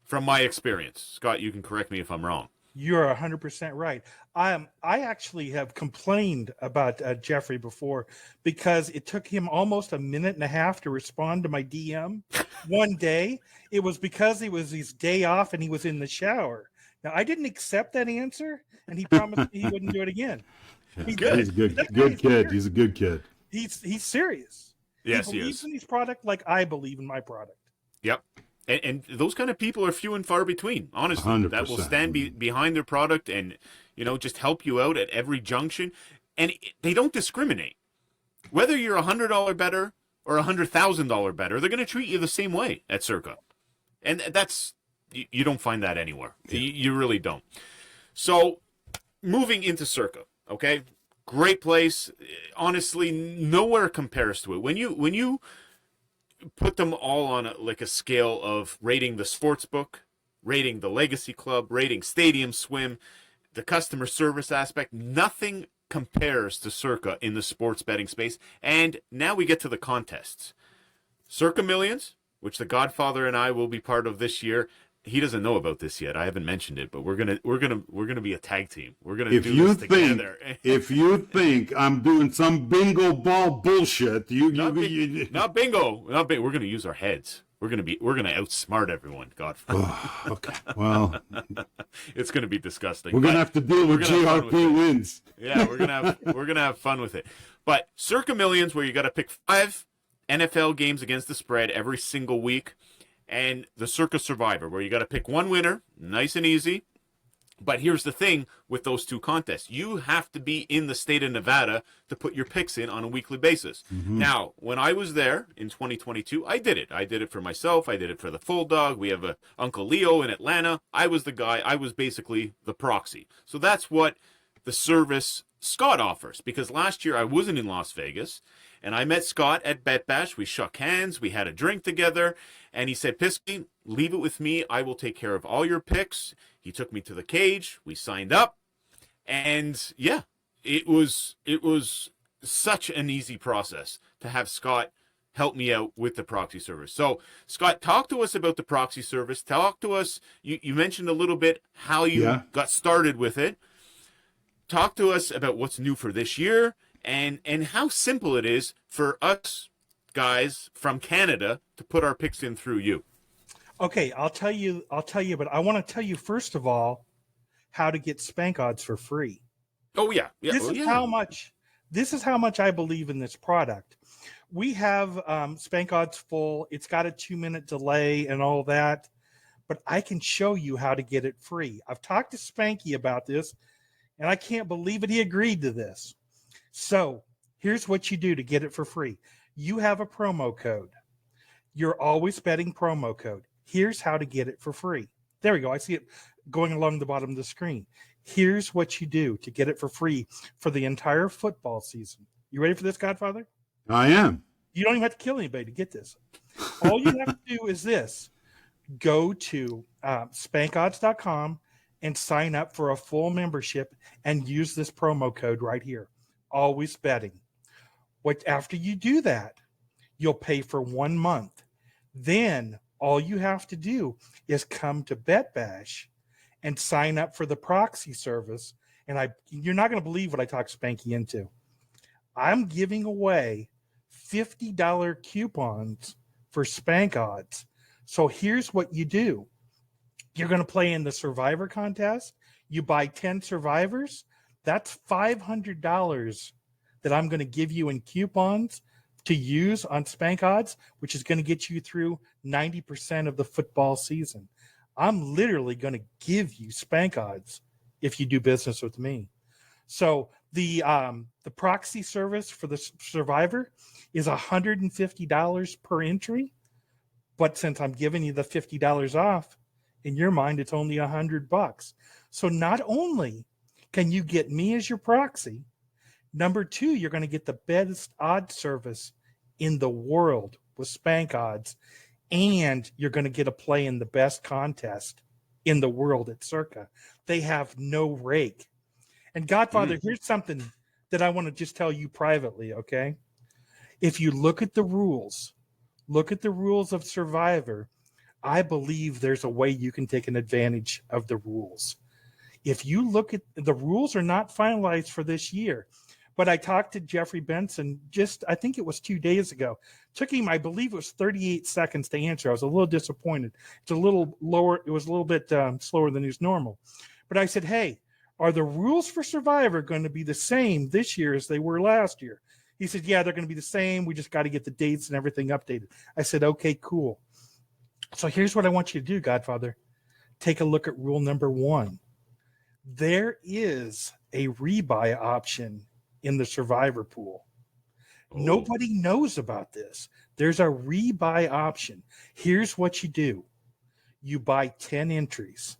from my experience. Scott, you can correct me if I'm wrong. You're 100% right. I actually have complained about Jeffrey before because it took him almost a minute and a half to respond to my DM one day. It was because it was his day off and he was in the shower. Now, I didn't accept that answer, and he promised me he wouldn't do it again. He Good. He's a good That good guy's kid. serious. He's a good kid. He's serious. Yes, he he believes is. in his product like I believe in my product. Yep. And those kind of people are few and far between, honestly. 100%. That will stand behind their product and, you know, just help you out at every junction. And they don't discriminate. Whether you're $100 better or $100,000 better, they're going to treat you the same way at Circa. And that's, you don't find that anywhere. You really don't. So, moving into Circa, okay? Great place. Honestly, nowhere compares to it. When you put them all on a scale of rating the sports book, rating the Legacy Club, rating Stadium Swim, the customer service aspect, nothing compares to Circa in the sports betting space. And now we get to the contests. Circa Millions, which the Godfather and I will be part of this year. He doesn't know about this yet. I haven't mentioned it, but we're gonna be a tag team. We're gonna If do you this think together. if you think I'm doing some bingo ball bullshit, Not bingo. Not bingo. We're gonna use our heads. We're gonna outsmart everyone. Godfather. okay. Well, It's gonna be disgusting. we're gonna But have to deal with gonna have fun with GRP it. wins. Yeah, we're gonna have fun with it. But Circa Millions, where you got to pick 5 NFL games against the spread every single week, and the Circa Survivor, where you got to pick one winner, nice and easy. But here's the thing with those two contests. You have to be in the state of Nevada to put your picks in on a weekly basis. Now, when I was there in 2022, I did it. I did it for myself. I did it for the Full Dog. We have a Uncle Leo in Atlanta. I was the guy. I was basically the proxy. So that's what the service Scott offers. Because last year I wasn't in Las Vegas, and I met Scott at Bet Bash. We shook hands. We had a drink together. And he said, Pisky, leave it with me. I will take care of all your picks. He took me to the cage. We signed up. And yeah, it was such an easy process to have Scott help me out with the proxy service. So, Scott, talk to us about the proxy service. Talk to us. You mentioned a little bit how you got started with it. talk to us about what's new for this year and how simple it is for us guys from Canada to put our picks in through you. Okay, I'll tell you, but I want to tell you first of all how to get Spank Odds for free. Oh yeah, yeah. This is how much I believe in this product. We have Spank Odds full. It's got a 2-minute delay and all that, but I can show you how to get it free. I've talked to Spanky about this, and I can't believe it. He agreed to this. So here's what you do to get it for free. You have a promo code. You're always betting promo code. Here's how to get it for free. There we go. I see it going along the bottom of the screen. Here's what you do to get it for free for the entire football season. You ready for this, Godfather? I am. You don't even have to kill anybody to get this. All you have to do is this. Go to spankodds.com and sign up for a full membership and use this promo code right here. Always betting. After you do that, you'll pay for 1 month. Then all you have to do is come to BetBash and sign up for the proxy service. And you're not going to believe what I talked Spanky into. I'm giving away $50 coupons for Spank Odds. So here's what you do. You're going to play in the Survivor contest. You buy 10 Survivors. That's $500 that I'm going to give you in coupons to use on Spank Odds, which is going to get you through 90% of the football season. I'm literally going to give you Spank Odds if you do business with me. So the proxy service for the Survivor is $150 per entry, but since I'm giving you the $50 off, in your mind it's only $100. So not only can you get me as your proxy, number two, you're going to get the best odds service in the world with Spank Odds, and you're going to get a play in the best contest in the world at Circa. They have no rake. And Godfather, here's something that I want to just tell you privately, okay? If you look at the rules of Survivor, I believe there's a way you can take an advantage of the rules. If you look at the rules are not finalized for this year, but I talked to Jeffrey Benson I think it was 2 days ago. Took him, I believe it was 38 seconds to answer. I was a little disappointed. It's a little lower. It was a little bit slower than is normal. But I said, hey, are the rules for Survivor going to be the same this year as they were last year? He said, yeah, they're going to be the same. We just got to get the dates and everything updated. I said, okay, cool. So here's what I want you to do, Godfather. Take a look at rule number 1. There is a rebuy option in the Survivor pool. Nobody knows about this. There's a rebuy option. Here's what you do. You buy 10 entries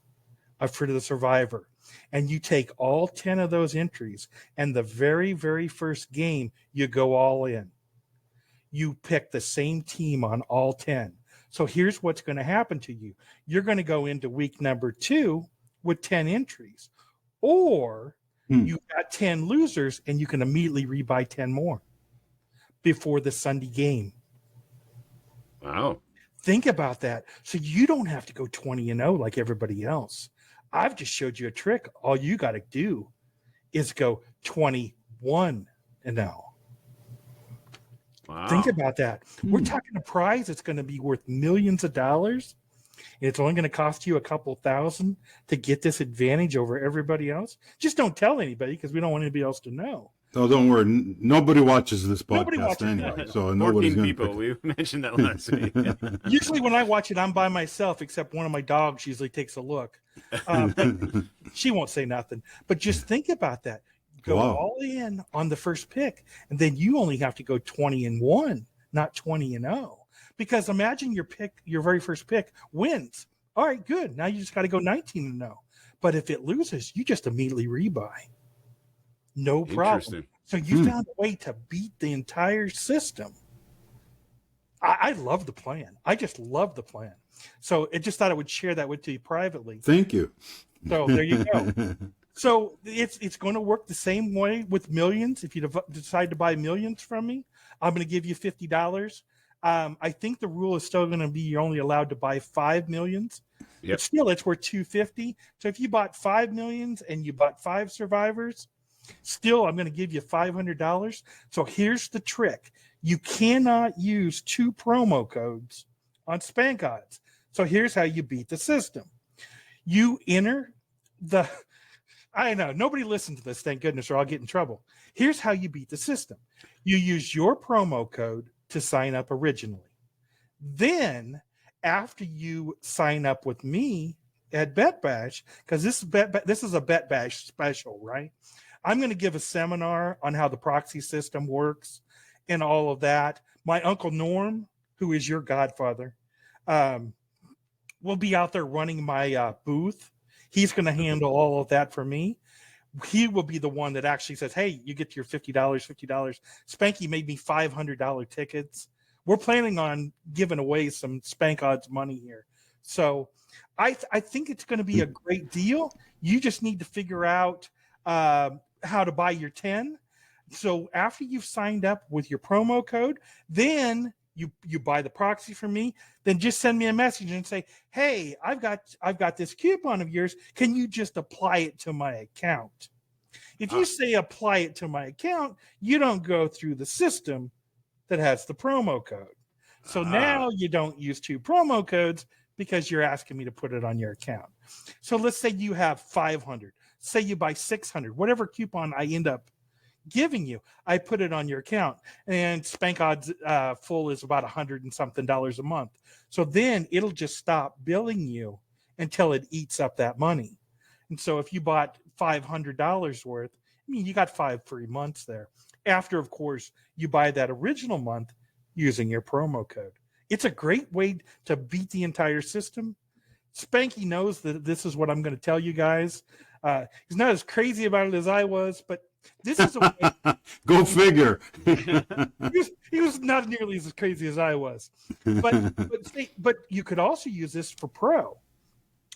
for the Survivor, and you take all 10 of those entries, and the very, very first game, you go all in. You pick the same team on all 10. So here's what's going to happen to you. You're going to go into week number 2 with 10 entries, or you've got 10 losers and you can immediately rebuy 10 more before the Sunday game. Wow. Think about that. So you don't have to go 20-0 like everybody else. I've just showed you a trick. All you got to do is go 21-0. Wow. Think about that. We're talking a prize that's going to be worth millions of dollars. And it's only going to cost you a couple thousand to get this advantage over everybody else. Just don't tell anybody because we don't want anybody else to know. No, don't worry. Nobody watches this Nobody podcast watches anyway, that. so nobody's 14 going people. We mentioned that last week. Usually when I watch it, I'm by myself, except one of my dogs usually takes a look. But she won't say nothing. But just think about that. Go all in on the first pick, and then you only have to go 20-1, not 20-0. Because imagine your very first pick wins. All right, good. Now you just got to go 19-0. But if it loses, you just immediately rebuy. No problem. So you found a way to beat the entire system. I love the plan. I just love the plan. So I just thought I would share that with you privately. Thank you. So there you go. So it's going to work the same way with millions. If you decide to buy millions from me, I'm going to give you $50. I think the rule is still going to be you're only allowed to buy 5 millions. Yep. But still, it's worth $250. So if you bought 5 millions and you bought 5 Survivors, Still, I'm going to give you $500. So here's the trick. You cannot use 2 promo codes on Spank Odds. So here's how you beat the system. You enter the, I know, nobody listened to this, thank goodness, or I'll get in trouble. Here's how you beat the system. You use your promo code to sign up originally. Then, after you sign up with me at Bet Bash, because this is a Bet Bash special, right? I'm going to give a seminar on how the proxy system works and all of that. My Uncle Norm, who is your godfather, will be out there running my booth. He's going to handle all of that for me. He will be the one that actually says, hey, you get your $50. Spanky made me $500 tickets. We're planning on giving away some Spank Odds money here. So I think it's going to be a great deal. You just need to figure out how to buy your 10. So after you've signed up with your promo code, then you buy the proxy from me, then just send me a message and say, hey, I've got this coupon of yours. Can you just apply it to my account? If you say apply it to my account, you don't go through the system that has the promo code. So now you don't use 2 promo codes because you're asking me to put it on your account. So let's say you have 500. Say you buy 600, whatever coupon I end up giving you, I put it on your account, and Spank Odds full is about $100 and something a month. So then it'll just stop billing you until it eats up that money. And so if you bought $500 worth, I mean, you got 5 free months there. After, of course, you buy that original month using your promo code. It's a great way to beat the entire system. Spanky knows that this is what I'm going to tell you guys. He's not as crazy about it as I was, but this is a way. Go figure. he was not nearly as crazy as I was. But you could also use this for pro.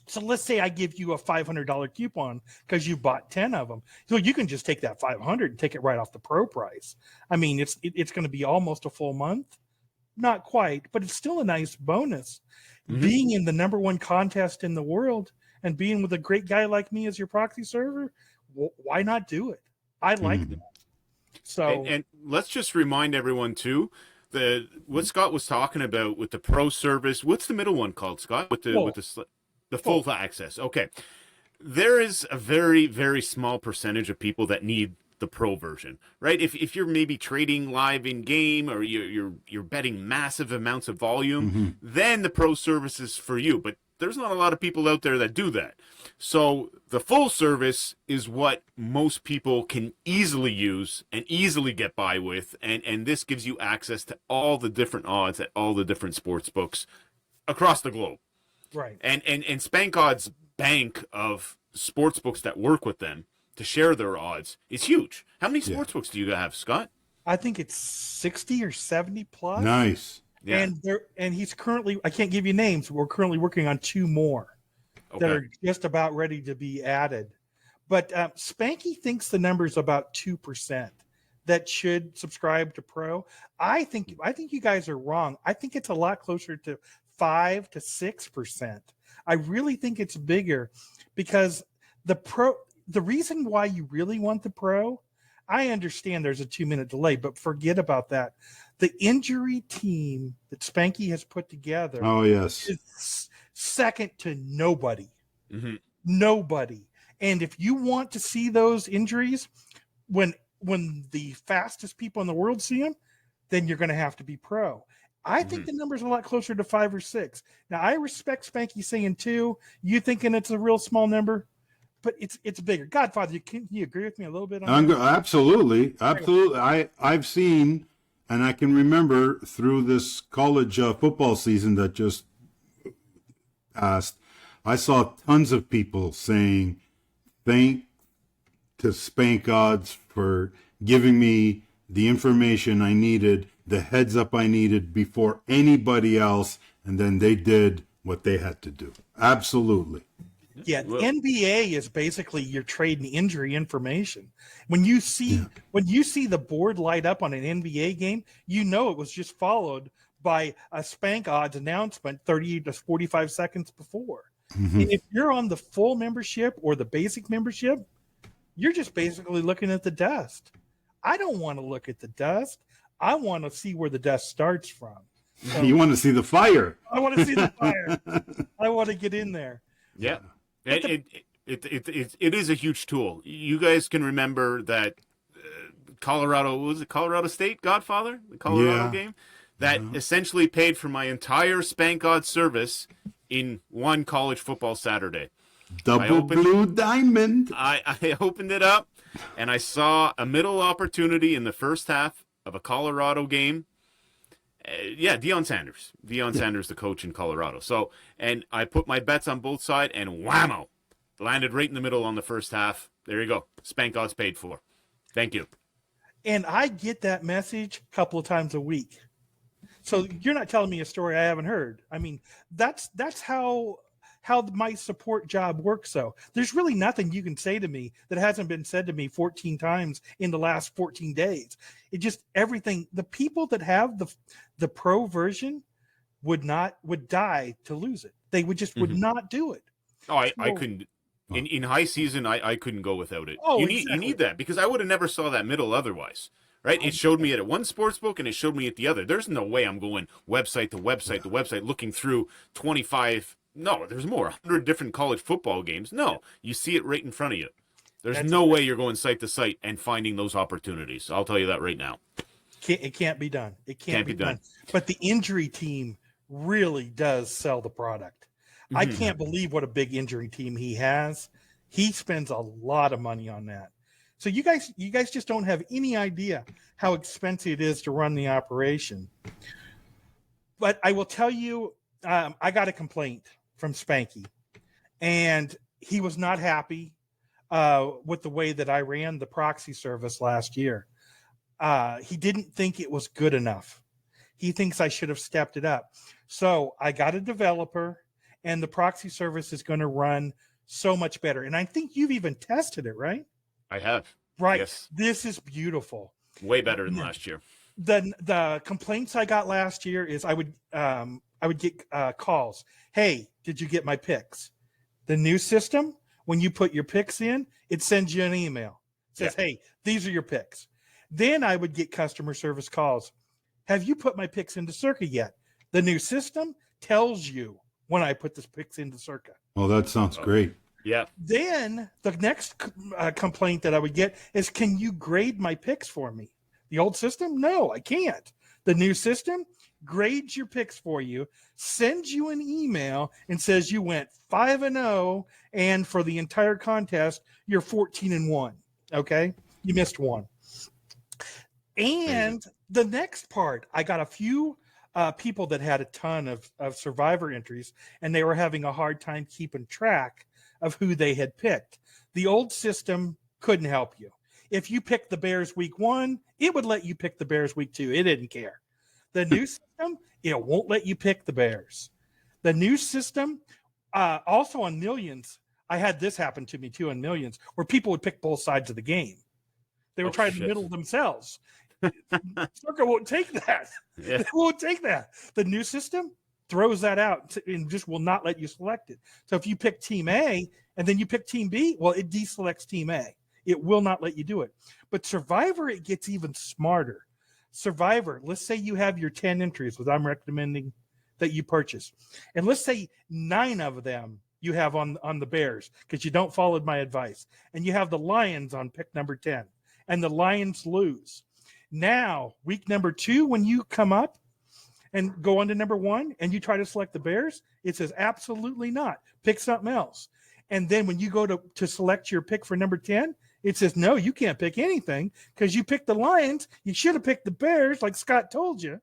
So let's say I give you a $500 coupon because you bought 10 of them. So you can just take that $500 and take it right off the pro price. I mean, it's going to be almost a full month. Not quite, but it's still a nice bonus. Mm-hmm. Being in the #1 contest in the world and being with a great guy like me as your proxy server, why not do it? I like that. So, and let's just remind everyone too, what Scott was talking about with the pro service. What's the middle one called, Scott? With the full access. Okay, there is a very, very small percentage of people that need the pro version, right? If you're maybe trading live in game or you're betting massive amounts of volume, then the pro service is for you. But there's not a lot of people out there that do that. So the full service is what most people can easily use and easily get by with, and this gives you access to all the different odds at all the different sports books across the globe. Right. And Spank Odds' bank of sports books that work with them to share their odds is huge. How many sports books do you have, Scott? I think it's 60 or 70 plus. Nice. Yeah. And he's currently, I can't give you names. We're currently working on 2 more that are just about ready to be added. But Spanky thinks the number is about 2% that should subscribe to pro. I think you guys are wrong. I think it's a lot closer to 5 to 6%. I really think it's bigger because the reason why you really want the pro, I understand there's a 2-minute delay, but forget about that. The injury team that Spanky has put together is second to nobody. Mm-hmm. Nobody. And if you want to see those injuries, when the fastest people in the world see them, then you're going to have to be pro. I think the number's a lot closer to 5 or 6. Now, I respect Spanky saying 2. You thinking it's a real small number? But it's bigger. Godfather, can you agree with me a little bit on that? Absolutely. I've seen, and I can remember through this college football season that just passed, I saw tons of people saying, thank to Spank Odds for giving me the information I needed, the heads up I needed before anybody else, and then they did what they had to do. Absolutely. Yeah, the NBA is basically you're trading injury information. When you see the board light up on an NBA game, you know it was just followed by a Spank Odds announcement 30 to 45 seconds before. Mm-hmm. And if you're on the full membership or the basic membership, you're just basically looking at the dust. I don't want to look at the dust. I want to see where the dust starts from. So, You want to see the fire. I want to see the fire. I want to get in there. Yeah. It is a huge tool. You guys can remember that Colorado State Godfather, the Colorado game, that essentially paid for my entire Spank Odds service in one college football Saturday. Double blue diamond. I opened it up, and I saw a middle opportunity in the first half of a Colorado game. Deion Sanders. Sanders, the coach in Colorado. So, and I put my bets on both sides, and whammo, landed right in the middle on the first half. There you go. Spank Odds paid for. Thank you. And I get that message a couple of times a week. So you're not telling me a story I haven't heard. I mean, that's how my support job works. So there's really nothing you can say to me that hasn't been said to me 14 times in the last 14 days. It just everything. The people that have the pro version would die to lose it. They would not do it. Oh, I couldn't. In high season, I couldn't go without it. Oh, you exactly. need that, because I would have never saw that middle otherwise. Right? It showed me it at one sports book, and it showed me at the other. There's no way I'm going website to website, looking through 25. No, there's more. 100 different college football games. No, you see it right in front of you. There's no way you're going site to site and finding those opportunities. I'll tell you that right now. It can't be done. It can't be done. But the injury team really does sell the product. I can't believe what a big injury team he has. He spends a lot of money on that. So you guys just don't have any idea how expensive it is to run the operation. But I will tell you, I got a complaint from Spanky, and he was not happy with the way that I ran the proxy service last year. He didn't think it was good enough. He thinks I should have stepped it up. So I got a developer, and the proxy service is going to run so much better. And I think you've even tested it, right? I have. Right. Yes. This is beautiful. Way better than last year. The complaints I got last year is I would get calls. Hey, did you get my picks? The new system, when you put your picks in, it sends you an email. It says, hey, these are your picks. Then I would get customer service calls. Have you put my picks into Circa yet? The new system tells you when I put the picks into Circa. Oh, that sounds great. Yeah. Then the next complaint that I would get is, can you grade my picks for me? The old system? No, I can't. The new system grades your picks for you, sends you an email, and says you went 5-0, and for the entire contest, you're 14-1. Okay? You missed one. And the next part, I got a few people that had a ton of survivor entries, and they were having a hard time keeping track of who they had picked. The old system couldn't help you. If you picked the Bears week 1, it would let you pick the Bears week 2. It didn't care. The new system, it won't let you pick the Bears. The new system, also on Millions, I had this happen to me too on Millions, where people would pick both sides of the game. They were trying to middle themselves. Circa won't take that. Yeah. They won't take that. The new system throws that out and just will not let you select it. So if you pick Team A and then you pick Team B, well, it deselects Team A. It will not let you do it. But Survivor, it gets even smarter. Survivor, let's say you have your 10 entries, which I'm recommending that you purchase. And let's say 9 of them you have on the Bears because you don't follow my advice. And you have the Lions on pick number 10. And the Lions lose. Now, week number 2, when you come up and go on to number 1 and you try to select the Bears, it says absolutely not. Pick something else. And then when you go to select your pick for number 10, it says, no, you can't pick anything because you picked the Lions. You should have picked the Bears like Scott told you.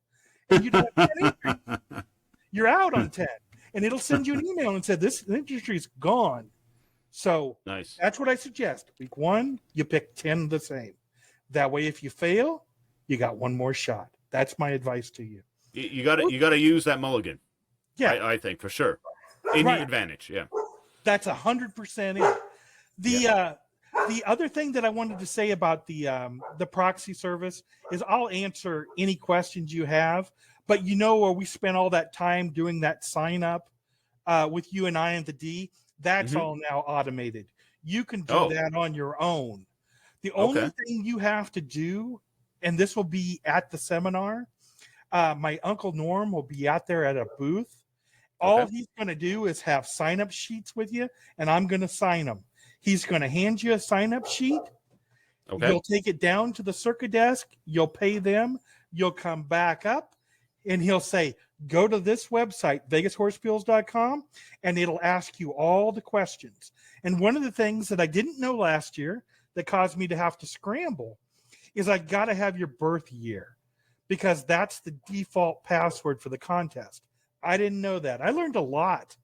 And you don't have 10 entries. You're out on 10. And it'll send you an email and say, this entry is gone. So Nice. That's what I suggest. Week 1, you pick 10 the same. That way, if you fail, you got one more shot. That's my advice to you. You got to use that mulligan. Yeah, I think for sure. Any advantage, yeah. That's 100% it. The other thing that I wanted to say about the proxy service is I'll answer any questions you have, but where we spent all that time doing that sign up with you and I and the D, that's all now automated. You can do Oh. that on your own. The only Okay. thing you have to do, and this will be at the seminar, my Uncle Norm will be out there at a booth. All Okay. he's going to do is have sign-up sheets with you, and I'm going to sign them. He's going to hand you a sign-up sheet. Okay. You'll take it down to the circuit desk. You'll pay them. You'll come back up, and he'll say, go to this website, vegashorsepills.com, and it'll ask you all the questions. And one of the things that I didn't know last year that caused me to have to scramble is I got to have your birth year because that's the default password for the contest. I didn't know that. I learned a lot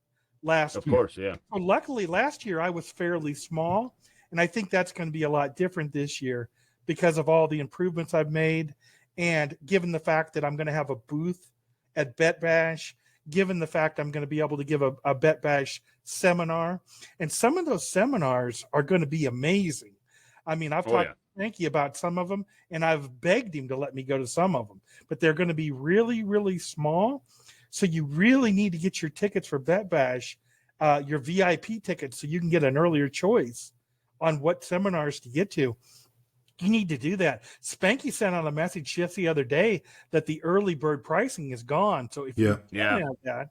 last Of year. course, yeah. Well, luckily, last year I was fairly small, and I think that's going to be a lot different this year because of all the improvements I've made, and given the fact that I'm going to have a booth at Bet Bash, given the fact I'm going to be able to give a Bet Bash seminar, and some of those seminars are going to be amazing. I mean, I've talked to Frankie about some of them, and I've begged him to let me go to some of them, but they're going to be really, really small. So you really need to get your tickets for Bet Bash, your VIP tickets, so you can get an earlier choice on what seminars to get to. You need to do that. Spanky sent out a message just the other day that the early bird pricing is gone. So if you don't have that,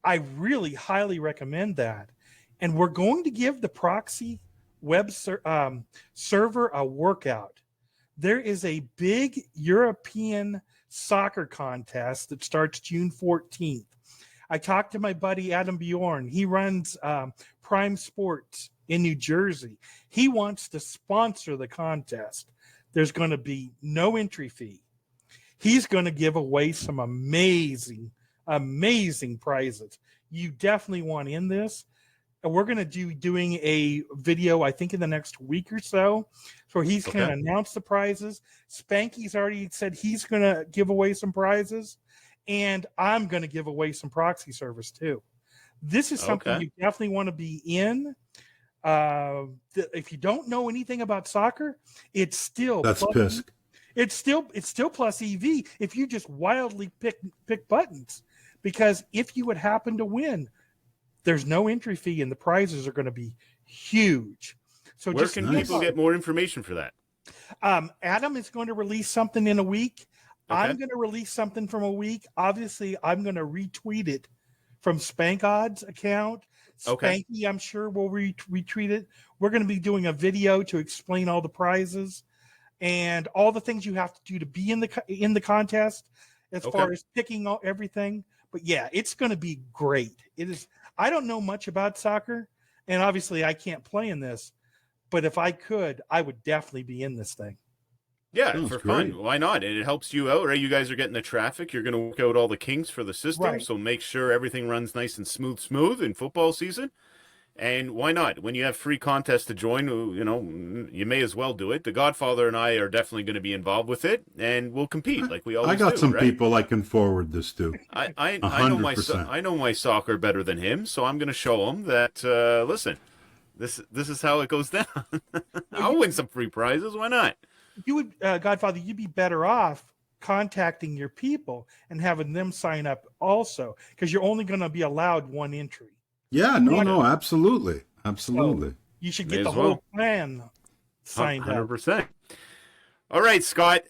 I really highly recommend that. And we're going to give the proxy web server a workout. There is a big European soccer contest that starts June 14th. I talked to my buddy Adam Bjorn. He runs Prime Sports in New Jersey. He wants to sponsor the contest. There's going to be no entry fee. He's going to give away some amazing, amazing prizes. You definitely want in this. And we're going to doing a video, I think, in the next week or so. So he's going to announce the prizes. Spanky's already said he's going to give away some prizes. And I'm going to give away some proxy service too. This is something you definitely want to be in. If you don't know anything about soccer, it's still it's still plus EV if you just wildly pick buttons, because if you would happen to win, there's no entry fee and the prizes are going to be huge. So where can people get more information for that? Adam is going to release something in a week. I'm going to release something from a week. Obviously, I'm going to retweet it from Spank Odds account. Spanky, I'm sure, will retweet it. We're going to be doing a video to explain all the prizes and all the things you have to do to be in the contest as far as picking everything. But yeah, it's going to be great. It is. I don't know much about soccer, and obviously I can't play in this, but if I could, I would definitely be in this thing. Yeah, for fun. Why not? And it helps you out, right? You guys are getting the traffic. You're going to work out all the kinks for the system, so make sure everything runs nice and smooth in football season. And why not? When you have free contests to join, you know, you may as well do it. The Godfather and I are definitely going to be involved with it, and we'll compete like we always do. I got some people I can forward this to. I know my soccer better than him, so I'm going to show him that. Listen, this is how it goes down. I'll win some free prizes. Why not? You would, Godfather, you'd be better off contacting your people and having them sign up also, because you're only going to be allowed one entry. Yeah, no, absolutely. So you should get the whole plan signed 100%. All right, Scott.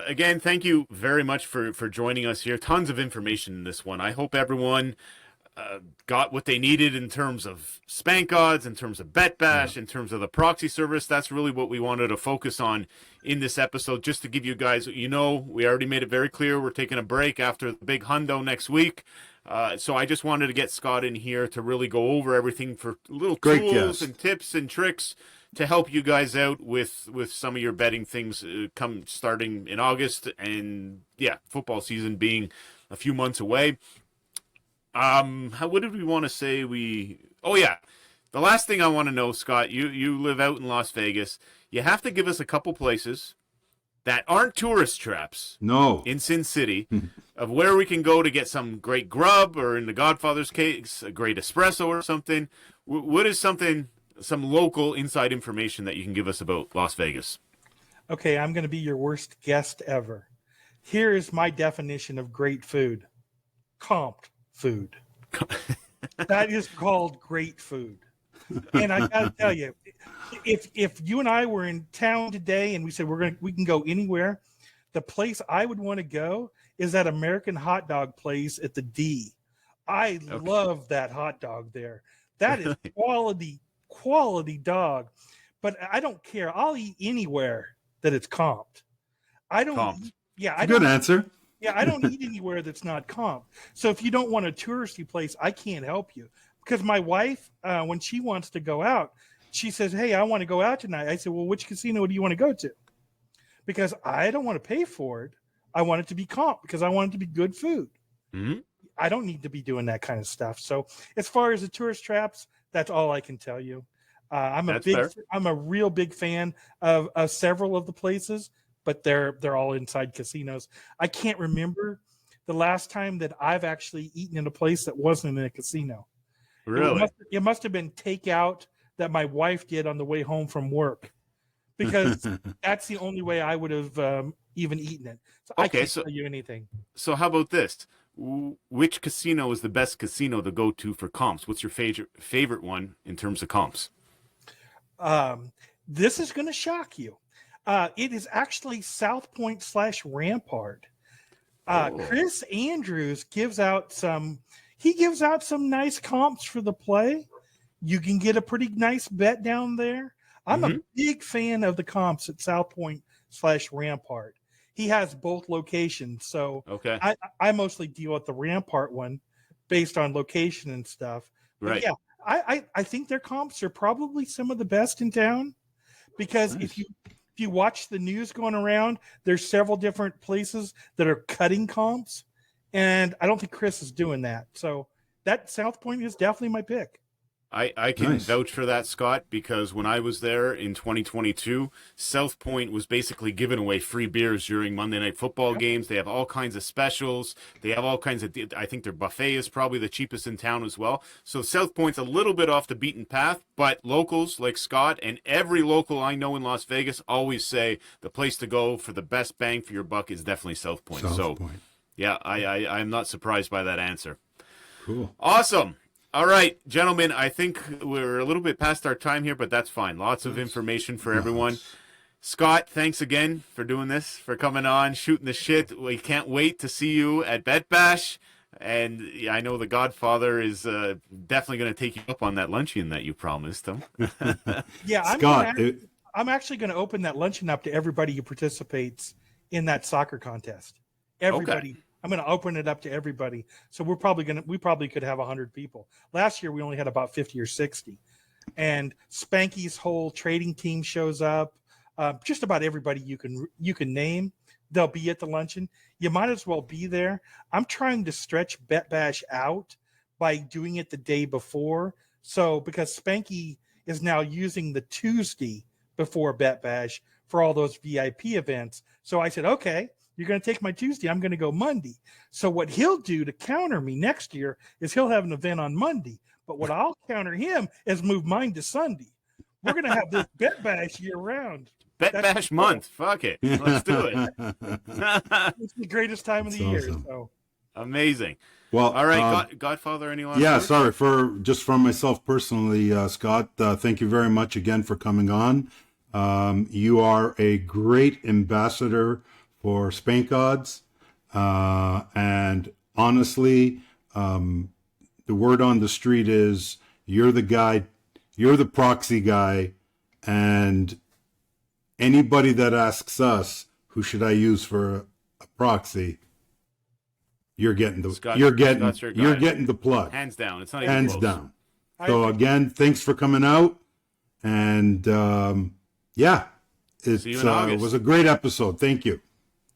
Again, thank you very much for joining us here. Tons of information in this one. I hope everyone got what they needed in terms of Spank Odds, in terms of Bet Bash, in terms of the proxy service. That's really what we wanted to focus on in this episode, just to give you guys, we already made it very clear we're taking a break after the big hundo next week. So I just wanted to get Scott in here to really go over everything for little tools and tips and tricks to help you guys out with some of your betting things come starting in August, and football season being a few months away. What did we want to say? The last thing I want to know, Scott, you live out in Las Vegas. You have to give us a couple places that aren't tourist traps. No. In Sin City, of where we can go to get some great grub, or in the Godfather's case, a great espresso or something. What is some local inside information that you can give us about Las Vegas? Okay, I'm going to be your worst guest ever. Here is my definition of great food. Comped food. That is called great food. And I got to tell you, if you and I were in town today and we said we can go anywhere, the place I would want to go is that American hot dog place at the D. I love that hot dog there. That is quality dog. But I don't care. I'll eat anywhere that it's comped. I don't. Comped. Good answer. Yeah, I don't eat anywhere that's not comped. So if you don't want a touristy place, I can't help you. Because my wife, when she wants to go out, she says, "Hey, I want to go out tonight." I said, "Well, which casino do you want to go to?" Because I don't want to pay for it. I want it to be comp because I want it to be good food. Mm-hmm. I don't need to be doing that kind of stuff. So as far as the tourist traps, that's all I can tell you. I'm a real big fan of several of the places, but they're all inside casinos. I can't remember the last time that I've actually eaten in a place that wasn't in a casino. Really? It must have been takeout that my wife did on the way home from work, because that's the only way I would have even eaten it. So I can't tell you anything. So how about this? Which casino is the best casino to go to for comps? What's your favorite one in terms of comps? This is going to shock you. It is actually South Point / Rampart. Chris Andrews gives out some nice comps for the play. You can get a pretty nice bet down there. I'm a big fan of the comps at South Point / Rampart. He has both locations. So I mostly deal with the Rampart one based on location and stuff. But right. Yeah, I think their comps are probably some of the best in town, because if you watch the news going around, there's several different places that are cutting comps, and I don't think Chris is doing that. So that South Point is definitely my pick. I can vouch for that, Scott, because when I was there in 2022, South Point was basically giving away free beers during Monday Night Football games. They have all kinds of specials. They have all kinds of, I think their buffet is probably the cheapest in town as well. So South Point's a little bit off the beaten path, but locals like Scott and every local I know in Las Vegas always say the place to go for the best bang for your buck is definitely South Point. Yeah, I'm not surprised by that answer. Cool. Awesome. All right, gentlemen, I think we're a little bit past our time here, but that's fine. Lots of information for everyone. Scott, thanks again for doing this, for coming on, shooting the shit. We can't wait to see you at Bet Bash. And I know the Godfather is definitely going to take you up on that luncheon that you promised him. Yeah, Scott, I'm actually going to open that luncheon up to everybody who participates in that soccer contest. Everybody. Okay. I'm going to open it up to everybody. So we probably could have 100 people. Last year, we only had about 50 or 60. And Spanky's whole trading team shows up. Just about everybody you can name, they'll be at the luncheon. You might as well be there. I'm trying to stretch Bet Bash out by doing it the day before. So because Spanky is now using the Tuesday before Bet Bash for all those VIP events. So I said, okay, you're going to take my Tuesday. I'm going to go Monday. So what he'll do to counter me next year is he'll have an event on Monday. But what I'll counter him is move mine to Sunday. We're going to have this Bet Bash year round. Bet Bash month. Fuck it. Let's do it. It's the greatest time of the year. So. Amazing. Well, all right, Godfather, any last words? Sorry, from myself personally, Scott, thank you very much again for coming on. You are a great ambassador for Spank Odds. And honestly, the word on the street is you're the guy, you're the proxy guy, and anybody that asks us, who should I use for a proxy, you're getting the plug. Hands down. It's not even hands close. Down. So again, thanks for coming out. And it was a great episode. Thank you.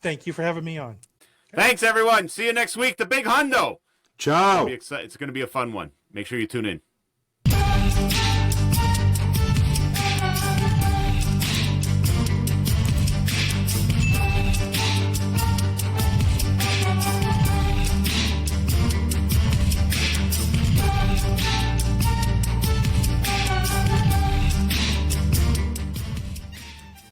Thank you for having me on. Okay. Thanks, everyone. See you next week. The Big Hundo. Ciao. It's going to be a fun one. Make sure you tune in.